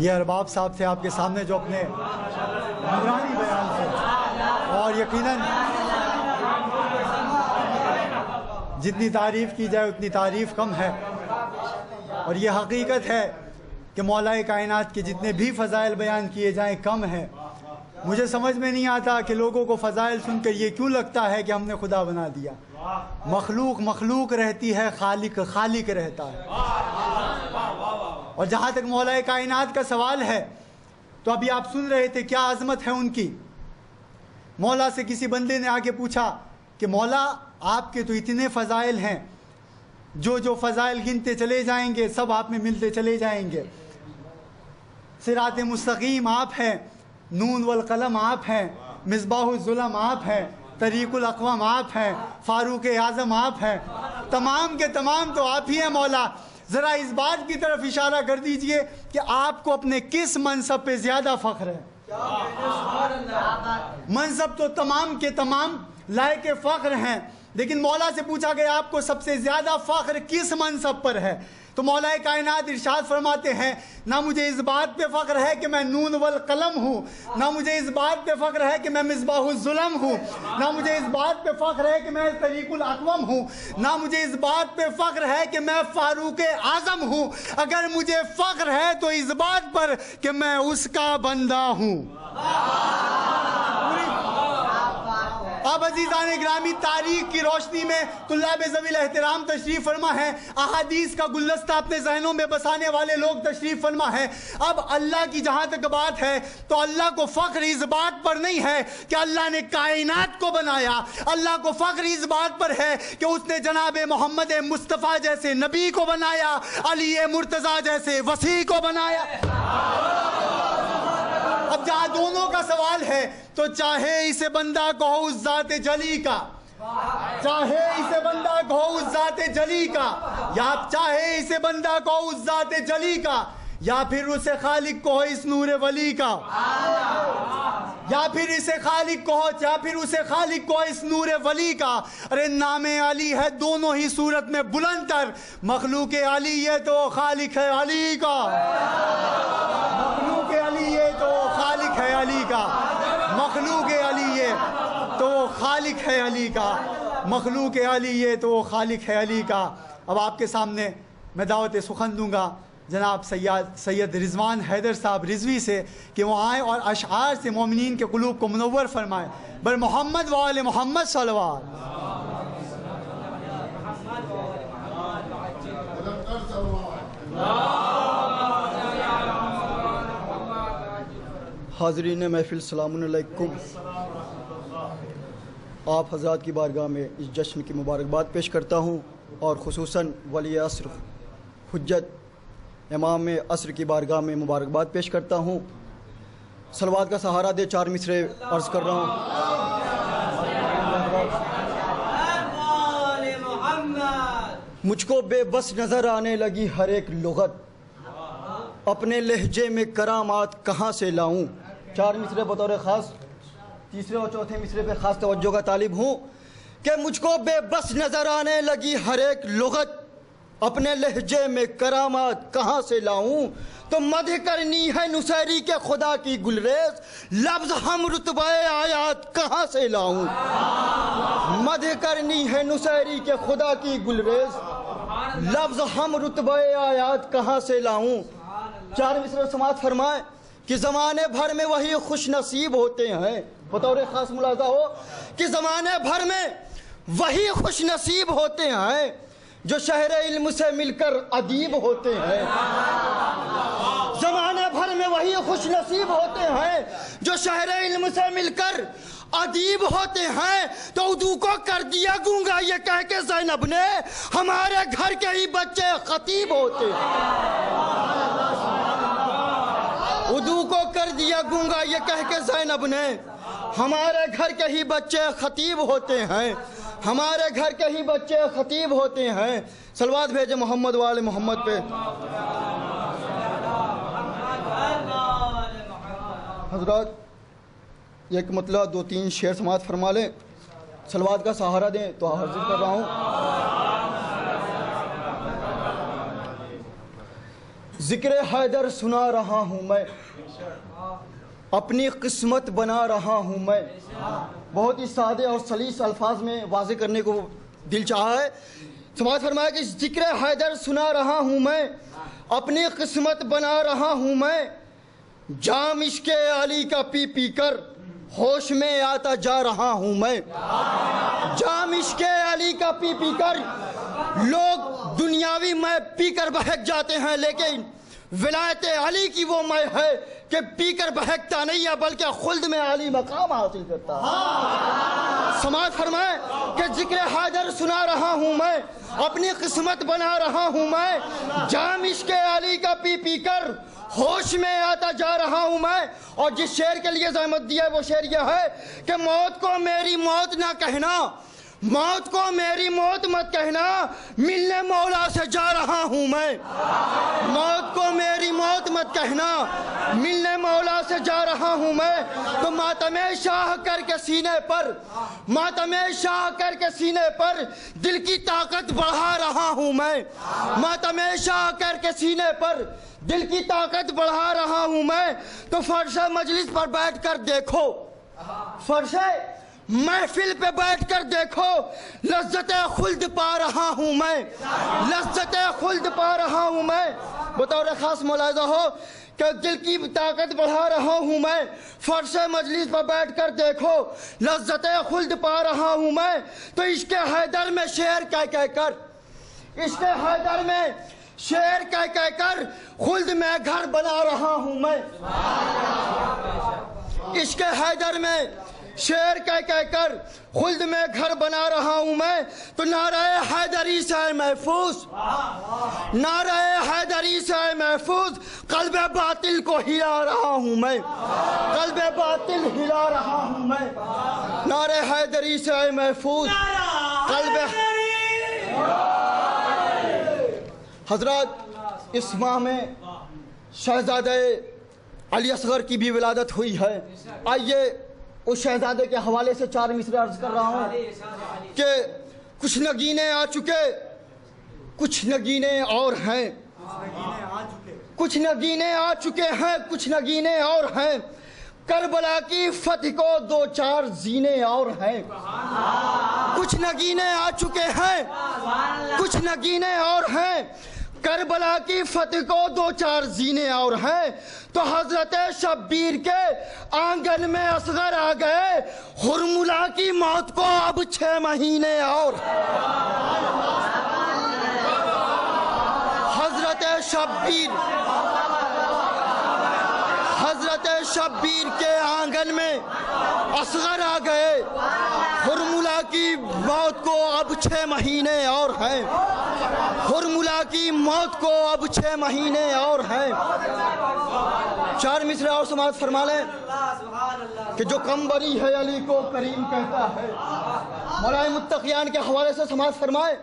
یہ ارباب صاحب تھے آپ کے سامنے جو اپنے نورانی بیان سے، اور یقیناً جتنی تعریف کی جائے اتنی تعریف کم ہے، اور یہ حقیقت ہے کہ مولا کائنات کے جتنے بھی فضائل بیان کیے جائیں کم ہیں۔ مجھے سمجھ میں نہیں آتا کہ لوگوں کو فضائل سن کر یہ کیوں لگتا ہے کہ ہم نے خدا بنا دیا۔ مخلوق مخلوق رہتی ہے، خالق خالق رہتا ہے۔ اور جہاں تک مولا کائنات کا سوال ہے تو ابھی آپ سن رہے تھے کیا عظمت ہے ان کی۔ مولا سے کسی بندے نے آ کے پوچھا کہ مولا آپ کے تو اتنے فضائل ہیں، جو فضائل گنتے چلے جائیں گے سب آپ میں ملتے چلے جائیں گے۔ صراط مستقیم آپ ہیں، نون والقلم آپ ہیں، مصباح الظلم آپ ہیں، طریق الاقوام آپ ہیں، فاروق اعظم آپ ہیں، تمام کے تمام تو آپ ہی ہیں مولا۔ ذرا اس بات کی طرف اشارہ کر دیجئے کہ آپ کو اپنے کس منصب پہ زیادہ فخر ہے۔ منصب تو تمام کے تمام لائق فخر ہیں، لیکن مولا سے پوچھا گیا آپ کو سب سے زیادہ فخر کس منصب پر ہے، تو مولا کائنات ارشاد فرماتے ہیں نہ مجھے اس بات پہ فخر ہے کہ میں نون والقلم ہوں، نہ مجھے اس بات پہ فخر ہے کہ میں مصباح الظلم ہوں، نہ مجھے اس بات پہ فخر ہے کہ میں طریق الاقوام ہوں، نہ مجھے اس بات پہ فخر ہے کہ میں فاروق اعظم ہوں۔ اگر مجھے فخر ہے تو اس بات پر کہ میں اس کا بندہ ہوں۔ اب عزیزان گرامی، تاریخ کی روشنی میں طلاب ذوی الاحترام تشریف فرما ہے، احادیث کا گلدستہ اپنے ذہنوں میں بسانے والے لوگ تشریف فرما ہے۔ اب اللہ کی جہاں تک بات ہے تو اللہ کو فخر اس بات پر نہیں ہے کہ اللہ نے کائنات کو بنایا، اللہ کو فخر اس بات پر ہے کہ اس نے جناب محمد مصطفیٰ جیسے نبی کو بنایا، علی مرتضیٰ جیسے وسیع کو بنایا۔ اب جہاں دونوں کا سوال ہے تو چاہے اسے بندہ کہو اس ذات جلی کا، چاہے اسے بندہ کہو اس ذات جلی کا، یا چاہے اسے بندہ کہو اس ذات جلی کا، یا پھر اسے خالق کہو اس نور ولی کا، یا پھر اسے خالق کہو، یا پھر اسے خالق کہو اس نور ولی کا۔ ارے نام علی ہے دونوں ہی صورت میں بلند تر، مخلوق علی یہ تو خالق ہے علی کا، مخلوق علی یہ تو خالق ہے علی کا، مخلوق علی یہ تو خالق ہے علی کا، مخلوق علی یہ تو خالق ہے علی کا۔ اب آپ کے سامنے میں دعوت سخن دوں گا جناب سید رضوان حیدر صاحب رضوی سے کہ وہ آئیں اور اشعار سے مومنین کے قلوب کو منور فرمائیں۔ بر محمد و آل محمد صلوات۔ حاضرین محفل سلام علیکم۔ آپ حضرات کی بارگاہ میں اس جشن کی مبارکباد پیش کرتا ہوں، اور خصوصاً ولی عصر حجت امام عصر کی بارگاہ میں مبارکباد پیش کرتا ہوں۔ صلوات کا سہارا دے 4 مصرے عرض کر رہا ہوں۔ مجھ کو بے بس نظر آنے لگی ہر ایک لغت، اپنے لہجے میں کرامات کہاں سے لاؤں۔ 4 مصرے بطور خاص، تیسرے اور چوتھے مصرے پہ خاص توجہ کا طالب ہوں کہ مجھ کو بے بس نظر آنے لگی ہر ایک لغت، اپنے لہجے میں کرامات کہاں سے لاؤں۔ تو مدح کرنی ہے نصیری کے خدا کی گلریز، لفظ ہم رتبہ آیات کہاں سے لاؤں۔ مدح کرنی ہے نصیری کے خدا کی گلریز، لفظ ہم رتبہ آیات کہاں سے لاؤں۔ 4 مصرے سماعت فرمائیں کہ زمانے بھر میں وہی خوش نصیب ہوتے ہیں، بطور خاص ملاحظہ ہو کہ زمانے بھر میں وہی خوش نصیب ہوتے ہیں جو شہر علم سے مل کر ادیب ہوتے ہیں۔ زمانے بھر میں وہی خوش نصیب ہوتے ہیں جو شہر علم سے مل کر ادیب ہوتے ہیں۔ تو اردو کو کر دیا گونگا یہ کہہ کے زینب نے ہمارے گھر کے ہی بچے خطیب ہوتے ہیں۔ اردو کو کر دیا گونگا یہ کہہ کے زینب نے ہمارے گھر کے ہی بچے خطیب ہوتے ہیں، ہمارے گھر کے ہی بچے خطیب ہوتے ہیں۔ صلوات بھیجے محمد والے محمد پہ۔ حضرات ایک مطلع 2-3 شعر سماعت فرما لیں، صلوات کا سہارا دیں تو حاضر کر رہا ہوں۔ ذکر حیدر سنا رہا ہوں میں، اپنی قسمت بنا رہا ہوں میں. بہت ہی سادے اور سلیس الفاظ میں واضح کرنے کو دل چاہا ہے. سماعت فرمایا کہ ذکر حیدر سنا رہا ہوں میں، اپنی قسمت بنا رہا ہوں میں. جام عشق علی کا پی پی کر ہوش میں آتا جا رہا ہوں میں. جام عشق علی کا پی پی کر لوگ دنیاوی میں پی کر بہک جاتے ہیں، لیکن ولایت علی کی وہ میں ہے کہ پی کر بہکتا نہیں ہے بلکہ خلد میں علی مقام حاصل کرتا ہے. سماعت فرمائے کہ ذکر حیدر سنا رہا ہوں میں، اپنی قسمت بنا رہا ہوں میں. جام عشق علی کا پی پی کر ہوش میں آتا جا رہا ہوں میں. اور جس شعر کے لیے زحمت دیا ہے وہ شعر یہ ہے کہ موت کو میری موت نہ کہنا، موت کو میری موت مت کہنا، ملنے مولا سے جا رہا ہوں میں. موت کو میری موت مت کہنا، ملنے مولا سے جا رہا ہوں میں. تو ماتم شاہ کر کے سینے پر، ماتم شاہ کر کے سینے پر دل کی طاقت بڑھا رہا ہوں میں. ماتم شاہ کر کے سینے پر دل کی طاقت بڑھا رہا ہوں میں. تو فرش مجلس پر بیٹھ کر دیکھو، فرش محفل پہ بیٹھ کر دیکھو، لذت خلد پا رہا ہوں میں، لذت خلد پا رہا ہوں میں. بطور خاص ملاحظہ ہو کہ دل کی طاقت بڑھا رہا ہوں میں. فرش مجلس پر بیٹھ کر دیکھو، لذت خلد پا رہا ہوں میں. تو عشق حیدر میں شعر کہہ کر، عشق حیدر میں شعر کہہ کر خلد میں گھر بنا رہا ہوں میں. عشق حیدر میں شعر کہہ کر خلد میں گھر بنا رہا ہوں میں. تو نعرہ حیدری سے محفوظ، نعرہ حیدری سے محفوظ قلب باطل کو ہلا رہا ہوں میں، قلب باطل ہلا رہا ہوں میں. نعرہ حیدری سے محفوظ قلب. حضرات اس ماہ میں شہزادہ علی اصغر کی بھی ولادت ہوئی ہے. آئیے اس شہزادے کے حوالے سے چار مصرے عرض کر رہا ہوں کہ کچھ نگینے آ چکے، کچھ نگینے اور ہیں، کچھ نگینے آ چکے ہیں، کچھ نگینے اور ہیں. کربلا کی فتح کو دو چار زینے اور ہیں. کچھ نگینے آ چکے ہیں، کچھ نگینے اور ہیں. کربلا کی فتح کو دو چار زینے اور ہیں. تو حضرت شبیر کے آنگن میں اصغر آ گئے، ہرملا کی موت کو اب 6 مہینے اور. حضرت شبیر، حضرت شبیر کے آنگن میں اصغر آ گئے، ہرملا کی موت کو اب 6 مہینے اور ہیں. ہرملا کی موت کو اب 6 مہینے اور ہیں. چار مصرے اور سماعت فرما لیں کہ جو کمبری ہے علی کو کریم کہتا ہے. مولا متقیان کے حوالے سے سماعت فرمائے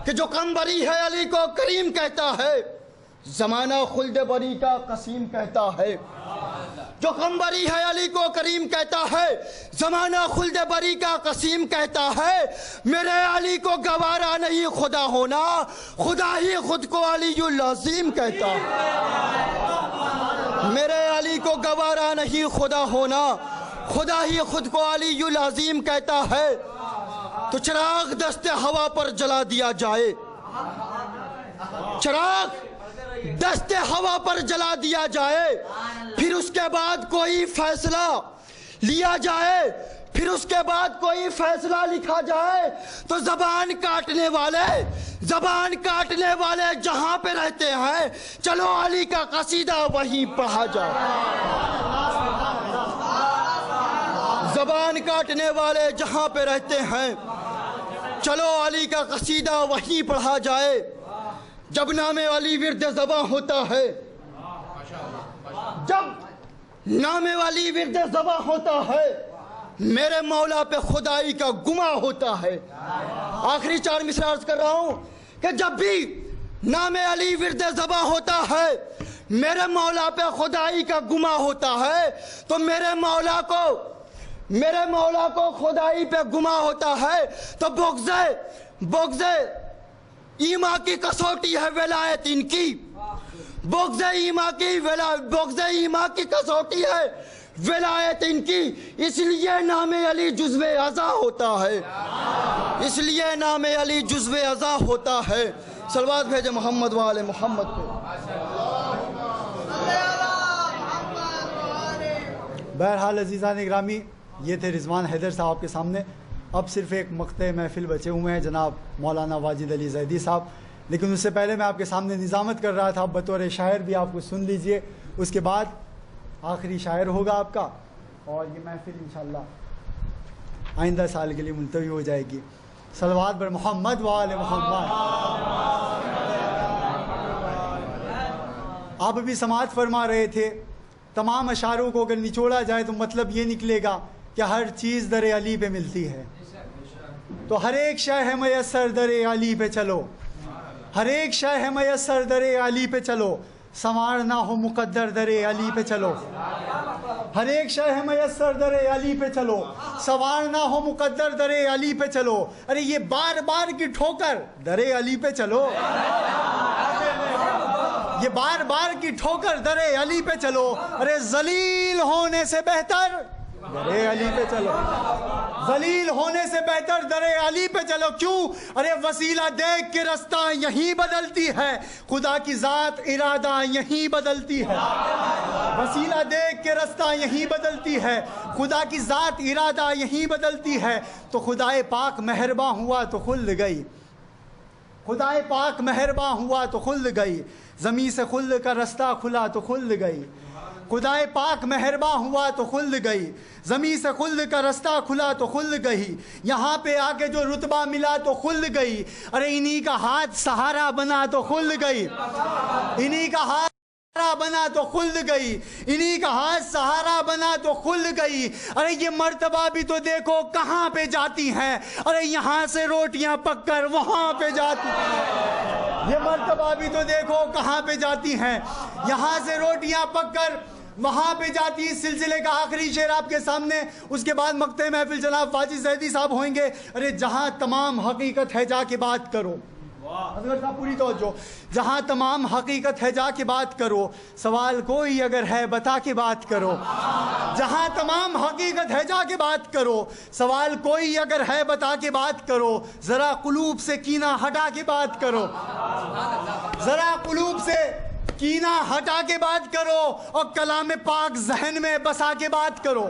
کہ جو کمبری ہے علی کو کریم کہتا ہے، زمانہ خلد بری کا قسیم کہتا ہے. جو کمبری ہے علی کو کریم کہتا ہے، زمانہ خلد بری کا قسیم کہتا ہے. میرے علی کو گوارا نہیں خدا ہونا، خدا ہی خود کو علی العظیم کہتا ہے. میرے علی کو گوارا نہیں خدا ہونا، خدا ہی خود کو علی العظیم کہتا ہے. تو چراغ دست ہوا پر جلا دیا جائے، چراغ دست ہوا پر جلا دیا جائے، پھر اس کے بعد کوئی فیصلہ لیا جائے، پھر اس کے بعد کوئی فیصلہ لکھا جائے. تو زبان کاٹنے والے، زبان کاٹنے والے جہاں پہ رہتے ہیں، چلو علی کا قصیدہ وہیں پڑھا جائے. زبان کاٹنے والے جہاں پہ رہتے ہیں، چلو علی کا قصیدہ وہیں پڑھا جائے. جب نام علی ورد زباں ہوتا ہے، جب نام علی ورد زباں ہوتا ہے، میرے مولا پہ خدائی کا گماں ہوتا ہے. آخری چار مصرے عرض کر رہا ہوں کہ جب بھی نام علی ورد زباں ہوتا ہے، میرے مولا پہ خدائی کا گماں ہوتا ہے. تو میرے مولا کو خدائی پہ گماں ہوتا ہے. تو بغض ایمان کی کسوٹی ہے ولایت ان کی، بغض ایمان کی کسوٹی ہے ولایت ان کی، اس لیے نام علی جزو عزا ہوتا ہے، اس لیے نام علی جزو عزا ہوتا ہے۔ صلوات بھیجے محمد وآل محمد پہ۔ بہرحال عزیزان گرامی، یہ تھے رضوان حیدر صاحب کے سامنے۔ اب صرف ایک مقطع محفل بچے ہوئے ہیں، جناب مولانا واجد علی زیدی صاحب، لیکن اس سے پہلے میں آپ کے سامنے نظامت کر رہا تھا، بطور شاعر بھی آپ کو سن لیجئے، اس کے بعد آخری شاعر ہوگا آپ کا، اور یہ محفل انشاءاللہ آئندہ سال کے لیے ملتوی ہو جائے گی۔ صلوات بر محمد وآل محمد۔ آپ بھی سماعت فرما رہے تھے، تمام اشعاروں کو اگر نچوڑا جائے تو مطلب یہ نکلے گا کہ ہر چیز در علی پہ ملتی ہے، تو ہر ایک شے ہے میسر در علی پہ چلو، ہر ایک شے ہے میسر در علی پہ چلو، سنوارنا ہو مقدر در علی پہ چلو، ہر ایک شے ہے میسر در علی پہ چلو، سنوارنا ہو مقدر در علی پہ چلو۔ ارے یہ بار بار کی ٹھوکر در علی پہ چلو، یہ بار بار کی ٹھوکر در علی پہ چلو، ارے ذلیل ہونے سے بہتر در علی پہ چلو، ذلیل ہونے سے بہتر در علی پہ چلو۔ کیوں؟ ارے وسیلہ دیکھ کے رستہ یہیں بدلتی ہے، خدا کی ذات ارادہ یہیں بدلتی ہے، وسیلہ دیکھ کے رستہ یہیں بدلتی ہے، خدا کی ذات ارادہ یہیں بدلتی ہے۔ تو خدائے پاک مہرباں ہوا تو خلد گئی، خدائے پاک مہرباں ہوا تو خلد گئی، زمین سے خلد کا رستہ کھلا تو خلد گئی، خدائے پاک مہرباں ہوا تو خلد گئی، زمین سے خلد کا رستہ کھلا تو خلد گئی، یہاں پہ آ کے جو رتبہ ملا تو خلد گئی، ارے انہی کا ہاتھ سہارا بنا تو خلد گئی، انہی کا ہاتھ سہارا بنا تو خلد گئی، انہی کا ہاتھ سہارا بنا تو خلد گئی۔ ارے یہ مرتبہ بھی تو دیکھو کہاں پہ جاتی ہیں، ارے یہاں سے روٹیاں پک کر وہاں پہ جاتی ہیں، یہ مرتبہ بھی تو دیکھو کہاں پہ جاتی ہیں، یہاں سے روٹیاں پک کر وہاں پہ جاتی۔ اس سلسلے کا آخری شعر آپ کے سامنے، اس کے بعد مقطع محفل جناب واجد زیدی صاحب ہوئیں گے۔ ارے جہاں تمام حقیقت ہے جا کے بات کرو، حضرت صاحب پوری توجہ، جہاں تمام حقیقت ہے جا کے بات کرو، سوال کوئی اگر ہے بتا کے بات کرو، جہاں تمام حقیقت ہے جا کے بات کرو، سوال کوئی اگر ہے بتا کے بات کرو، ذرا قلوب سے کینہ ہٹا کے بات کرو، ذرا قلوب سے کینہ ہٹا کے بات کرو، اور کلام پاک ذہن میں بسا کے بات کرو۔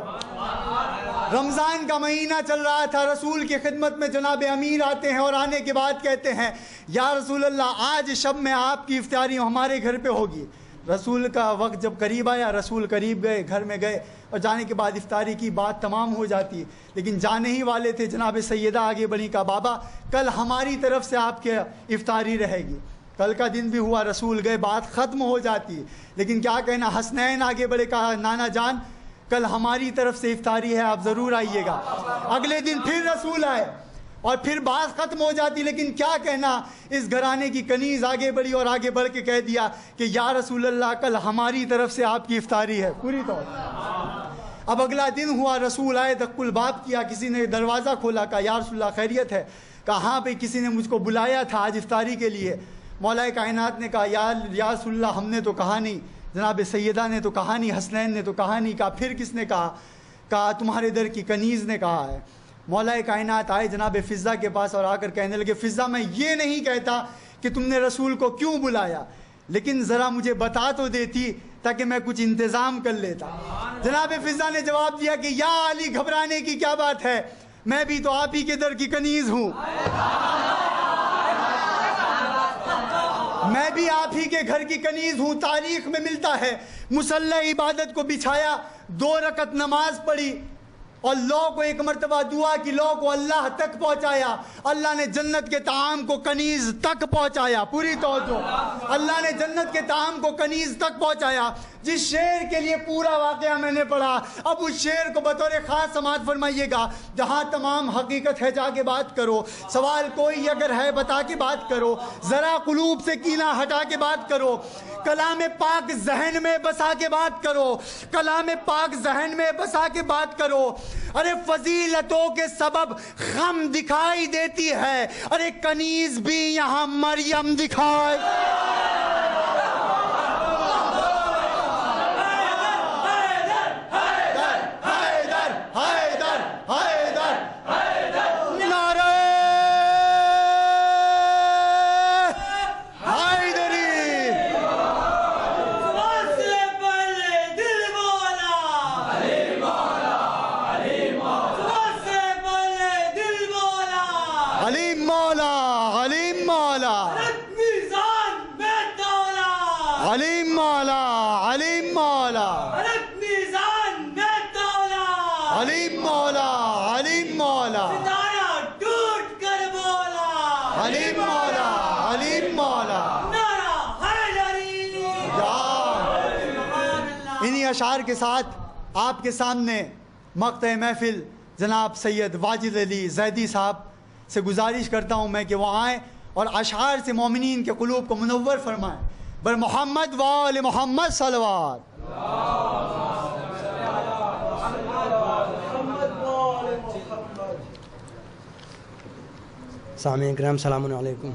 رمضان کا مہینہ چل رہا تھا، رسول کی خدمت میں جناب امیر آتے ہیں اور آنے کے بعد کہتے ہیں یا رسول اللہ آج شب میں آپ کی افطاری ہمارے گھر پہ ہوگی۔ رسول کا وقت جب قریب آیا، رسول قریب گئے، گھر میں گئے، اور جانے کے بعد افطاری کی بات تمام ہو جاتی، لیکن جانے ہی والے تھے جناب سیدہ آگے بڑھی کا بابا کل ہماری طرف سے آپ کے افطاری رہے گی۔ کل کا دن بھی ہوا، رسول گئے، بات ختم ہو جاتی، لیکن کیا کہنا، حسنین آگے بڑھے، کہا نانا جان کل ہماری طرف سے افطاری ہے، آپ ضرور آئیے گا۔ اگلے دن پھر رسول آئے اور پھر بات ختم ہو جاتی، لیکن کیا کہنا، اس گھرانے کی کنیز آگے بڑھی اور آگے بڑھ کے کہہ دیا کہ یا رسول اللہ کل ہماری طرف سے آپ کی افطاری ہے پوری طور۔ اب اگلا دن ہوا، رسول آئے، دق الباب کیا، کسی نے دروازہ کھولا، کہا یا رسول اللہ خیریت ہے؟ کہا ہاں بھئی کسی نے مجھ کو بلایا تھا آج افطاری کے لیے۔ مولا کائنات نے کہا یا رسول اللہ ہم نے تو کہا نہیں، جناب سیدہ نے تو کہا نہیں، حسنین نے تو کہا نہیں۔ کہا پھر کس نے کہا؟ کہا تمہارے در کی کنیز نے کہا ہے۔ مولا کائنات آئے جناب فضہ کے پاس اور آ کر کہنے لگے فضہ میں یہ نہیں کہتا کہ تم نے رسول کو کیوں بلایا، لیکن ذرا مجھے بتا تو دیتی تاکہ میں کچھ انتظام کر لیتا۔ جناب فضہ نے جواب دیا کہ یا علی گھبرانے کی کیا بات ہے، میں بھی تو آپ ہی کے در کی کنیز ہوں، میں بھی آپ ہی کے گھر کی کنیز ہوں۔ تاریخ میں ملتا ہے مصلی عبادت کو بچھایا، 2 رکعت نماز پڑھی اور لو کو ایک مرتبہ دعا کی، لو کو اللہ تک پہنچایا، اللہ نے جنت کے طعام کو کنیز تک پہنچایا پوری توجہ، اللہ نے جنت کے طعام کو کنیز تک پہنچایا۔ جس شعر کے لیے پورا واقعہ میں نے پڑھا، اب اس شعر کو بطور خاص سماعت فرمائیے گا۔ جہاں تمام حقیقت ہے جا کے بات کرو، سوال کوئی اگر ہے بتا کے بات کرو، ذرا قلوب سے کینہ ہٹا کے بات کرو، کلام پاک ذہن میں بسا کے بات کرو، کلام پاک ذہن میں بسا کے بات کرو۔ ارے فضیلتوں کے سبب غم دکھائی دیتی ہے، ارے کنیز بھی یہاں مریم دکھائے، مولا میزان میں دولا علیم مولا علیم مولا میزان میں دولا علیم مولا علیم مولا ستارہ ٹوٹ کر بولا علیم مولا علیم مولا نعرہ حیدری انہی اشعار کے ساتھ آپ کے سامنے مقطع محفل جناب سید واجد علی زیدی صاحب سے گزارش کرتا ہوں میں کہ وہ آئیں اور اشعار سے مومنین کے قلوب کو منور فرمائیں. بر محمد و آل محمد صلوات. سامعین کرام سلام علیکم.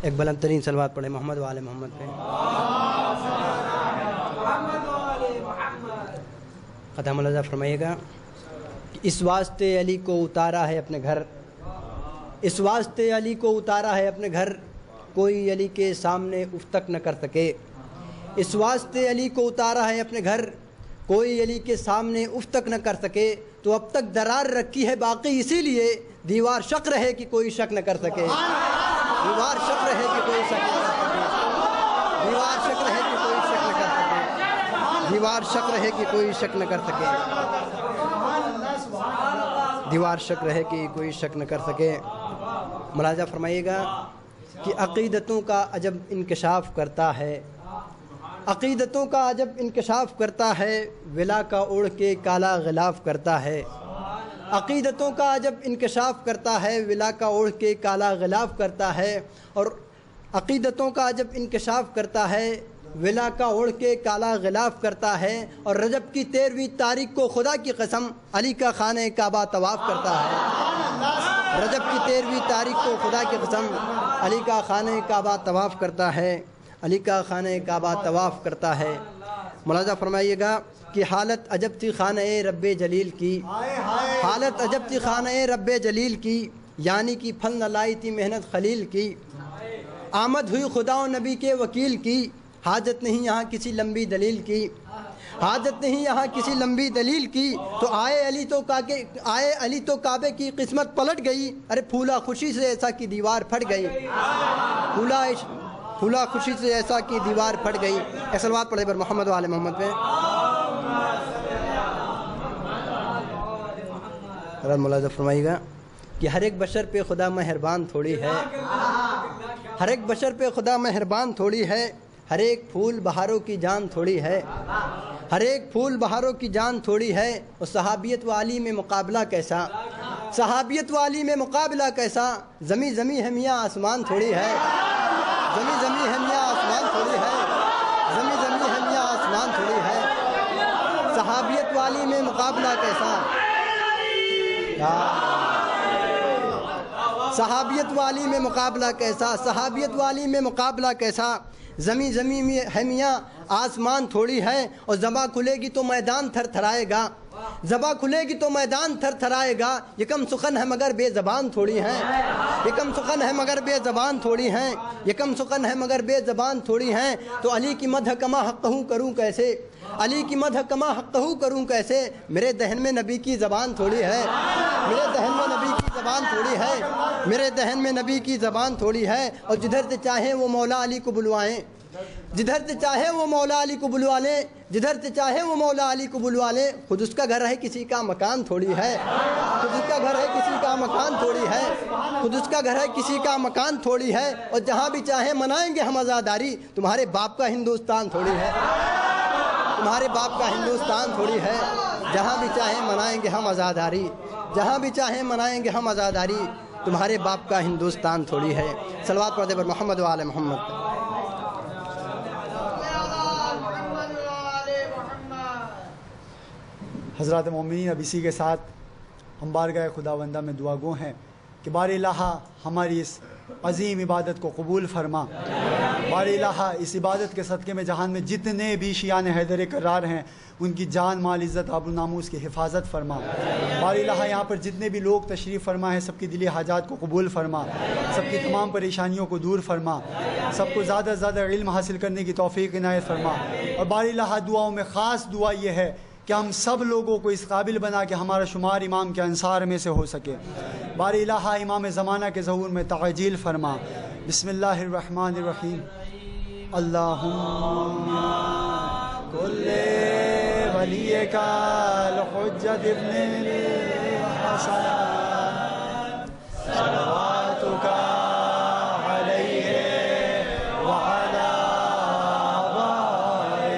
ایک بلند ترین صلوات پڑھے محمد و آل محمد پہ. ختم ملاحظہ فرمائیے گا کہ اس واسطے علی کو اتارا ہے اپنے گھر، اس واسطے علی کو اتارا ہے اپنے گھر، کوئی علی کے سامنے اف تک نہ کر سکے. اس واسطے علی کو اتارا ہے اپنے گھر، کوئی علی کے سامنے اف تک نہ کر سکے. تو اب تک درار رکھی ہے باقی، اسی لیے دیوار شک رہے کہ کوئی شک نہ کر سکے. دیوار شک رہے کہ کوئی شک نہ کر سکے. دیوار شک رہے کہ کوئی شک نہ کر سکے. دیوار شک رہے کہ کوئی شک نہ کر سکے. دیوار شک رہے کہ کوئی شک نہ کر سکے. ملاحظہ فرمائیے گا کہ عقیدتوں کا عجب انکشاف کرتا ہے، عقیدتوں کا عجب انکشاف کرتا ہے، ولا کا اڑ کے کالا غلاف کرتا ہے. عقیدتوں کا عجب انکشاف کرتا ہے، ولا کا اڑ کے کالا غلاف کرتا ہے. اور عقیدتوں کا عجب انکشاف کرتا ہے، ولا کا اڑ کے کالا غلاف کرتا ہے. اور رجب کی 13ویں تاریخ کو خدا کی قسم علی کا خانہ کعبہ طواف کرتا ہے. رجب کی 13ویں تاریخ کو خدا کی قسم علی کا خانہ کعبہ طواف کرتا ہے. علی کا خانہ کعبہ طواف کرتا ہے. ملاحظہ فرمائیے گا کہ حالت عجب تھی خانہ رب جلیل کی، حالت عجب تھی خانہ رب جلیل کی، یعنی کہ پھل نہ لائی تھی محنت خلیل کی. آمد ہوئی خدا و نبی کے وکیل کی، حاجت نہیں یہاں کسی لمبی دلیل کی، حاجت نہیں یہاں کسی لمبی دلیل کی. تو آئے علی تو کعبے کی قسمت پلٹ گئی. ارے پھولا خوشی سے ایسا کی دیوار پھٹ گئی، پھولا خوشی سے ایسا کی دیوار پھٹ گئی. صلوات پڑھے بر محمد و آل محمد پہ. ملاحظہ فرمائیے گا کہ ہر ایک بشر پہ خدا مہربان تھوڑی ہے، ہر ایک بشر پہ خدا مہربان تھوڑی ہے. ہر ایک پھول بہاروں کی جان تھوڑی ہے، ہر ایک پھول بہاروں کی جان تھوڑی ہے. اور صحابیت و علی میں مقابلہ کیسا، صحابیت و علی میں مقابلہ کیسا. زمیں زمیں ہے میاں آسمان تھوڑی ہے، زمیں زمیں ہے میاں آسمان تھوڑی ہے، زمیں زمیں ہے میاں آسمان تھوڑی ہے. صحابیت و علی میں مقابلہ کیسا، صحابیت و علی میں مقابلہ کیسا، صحابیت و علی میں مقابلہ کیسا. زمیں زمیں میں ہے میاں آسمان تھوڑی ہے. اور زباں کھلے گی تو میدان تھر تھرائے گا، زباں کھلے گی تو میدان تھر تھرائے گا. یکم سخن ہے مگر بے زبان تھوڑی ہیں، یکم سخن ہے مگر بے زبان تھوڑی ہیں، یکم سخن ہے مگر بے زبان تھوڑی ہیں. تو علی کی مدح کما حقہ کروں کیسے، علی کی مدح کما حقہ کروں کیسے. میرے دہن میں نبی کی زبان تھوڑی ہے، میرے دہن میں نبی کی زبان تھوڑی ہے، میرے دہن میں نبی کی زبان تھوڑی ہے. اور جدھر سے چاہیں وہ مولا علی کو بلوائیں، جدھر سے چاہے وہ مولا علی کو بلوا لیں، جدھر سے چاہے وہ مولا علی کو بلوا لیں. خود اس کا گھر ہے کسی کا مکان تھوڑی ہے، خود اس کا گھر ہے کسی کا مکان تھوڑی ہے، خود اس کا گھر ہے کسی کا مکان تھوڑی ہے. اور جہاں بھی چاہیں منائیں گے ہم آزاداری. تمہارے باپ کا ہندوستان تھوڑی ہے، تمہارے باپ کا ہندوستان تھوڑی ہے. جہاں بھی چاہیں منائیں گے ہم آزاداری، جہاں بھی چاہیں منائیں گے ہم آزاداری. تمہارے باپ کا ہندوستان تھوڑی ہے. صلوات پڑھتے پر محمد و آل محمد. حضرات مومنین، اب اسی کے ساتھ ہم بارگاہ خداوندہ میں دعا گو ہیں کہ بار الہ ہماری اس عظیم عبادت کو قبول فرما. بار الہ اس عبادت کے صدقے میں جہان میں جتنے بھی شیعان حیدر کرار ہیں ان کی جان مال عزت آبرو ناموس کی حفاظت فرما. بار الہ یہاں پر جتنے بھی لوگ تشریف فرما ہیں سب کی دلی حاجات کو قبول فرما، سب کی تمام پریشانیوں کو دور فرما، سب کو زیادہ سے زیادہ علم حاصل کرنے کی توفیق عنایت فرما. اور بار الہ دعاؤں میں خاص دعا یہ ہے کہ ہم سب لوگوں کو اس قابل بنا کہ ہمارا شمار امام کے انصار میں سے ہو سکے. باری الہ امام زمانہ کے ظہور میں تعجیل فرما. بسم اللہ الرحمن الرحیم. اللہم کل ولیک الحجت ابن الحسن صلواتک علیہ وعلی آبائہ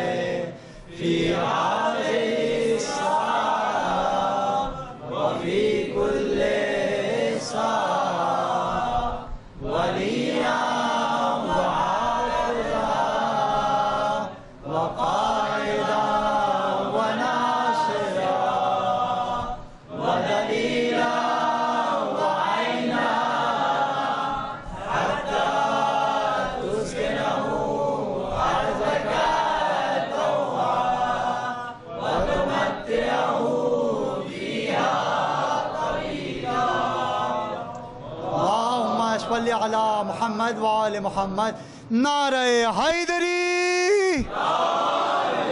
فی هذه الساعة وفی کل ساعة ولیا وقائدا وناصرا ودلیلا وعینا حتی تسکنہ ارضک طوعا وتمتعہ فیہا طویلا. اللہم صل علی محمد وآل محمد. نعرہ حیدری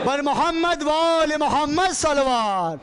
بر محمد وآل محمد صلوات.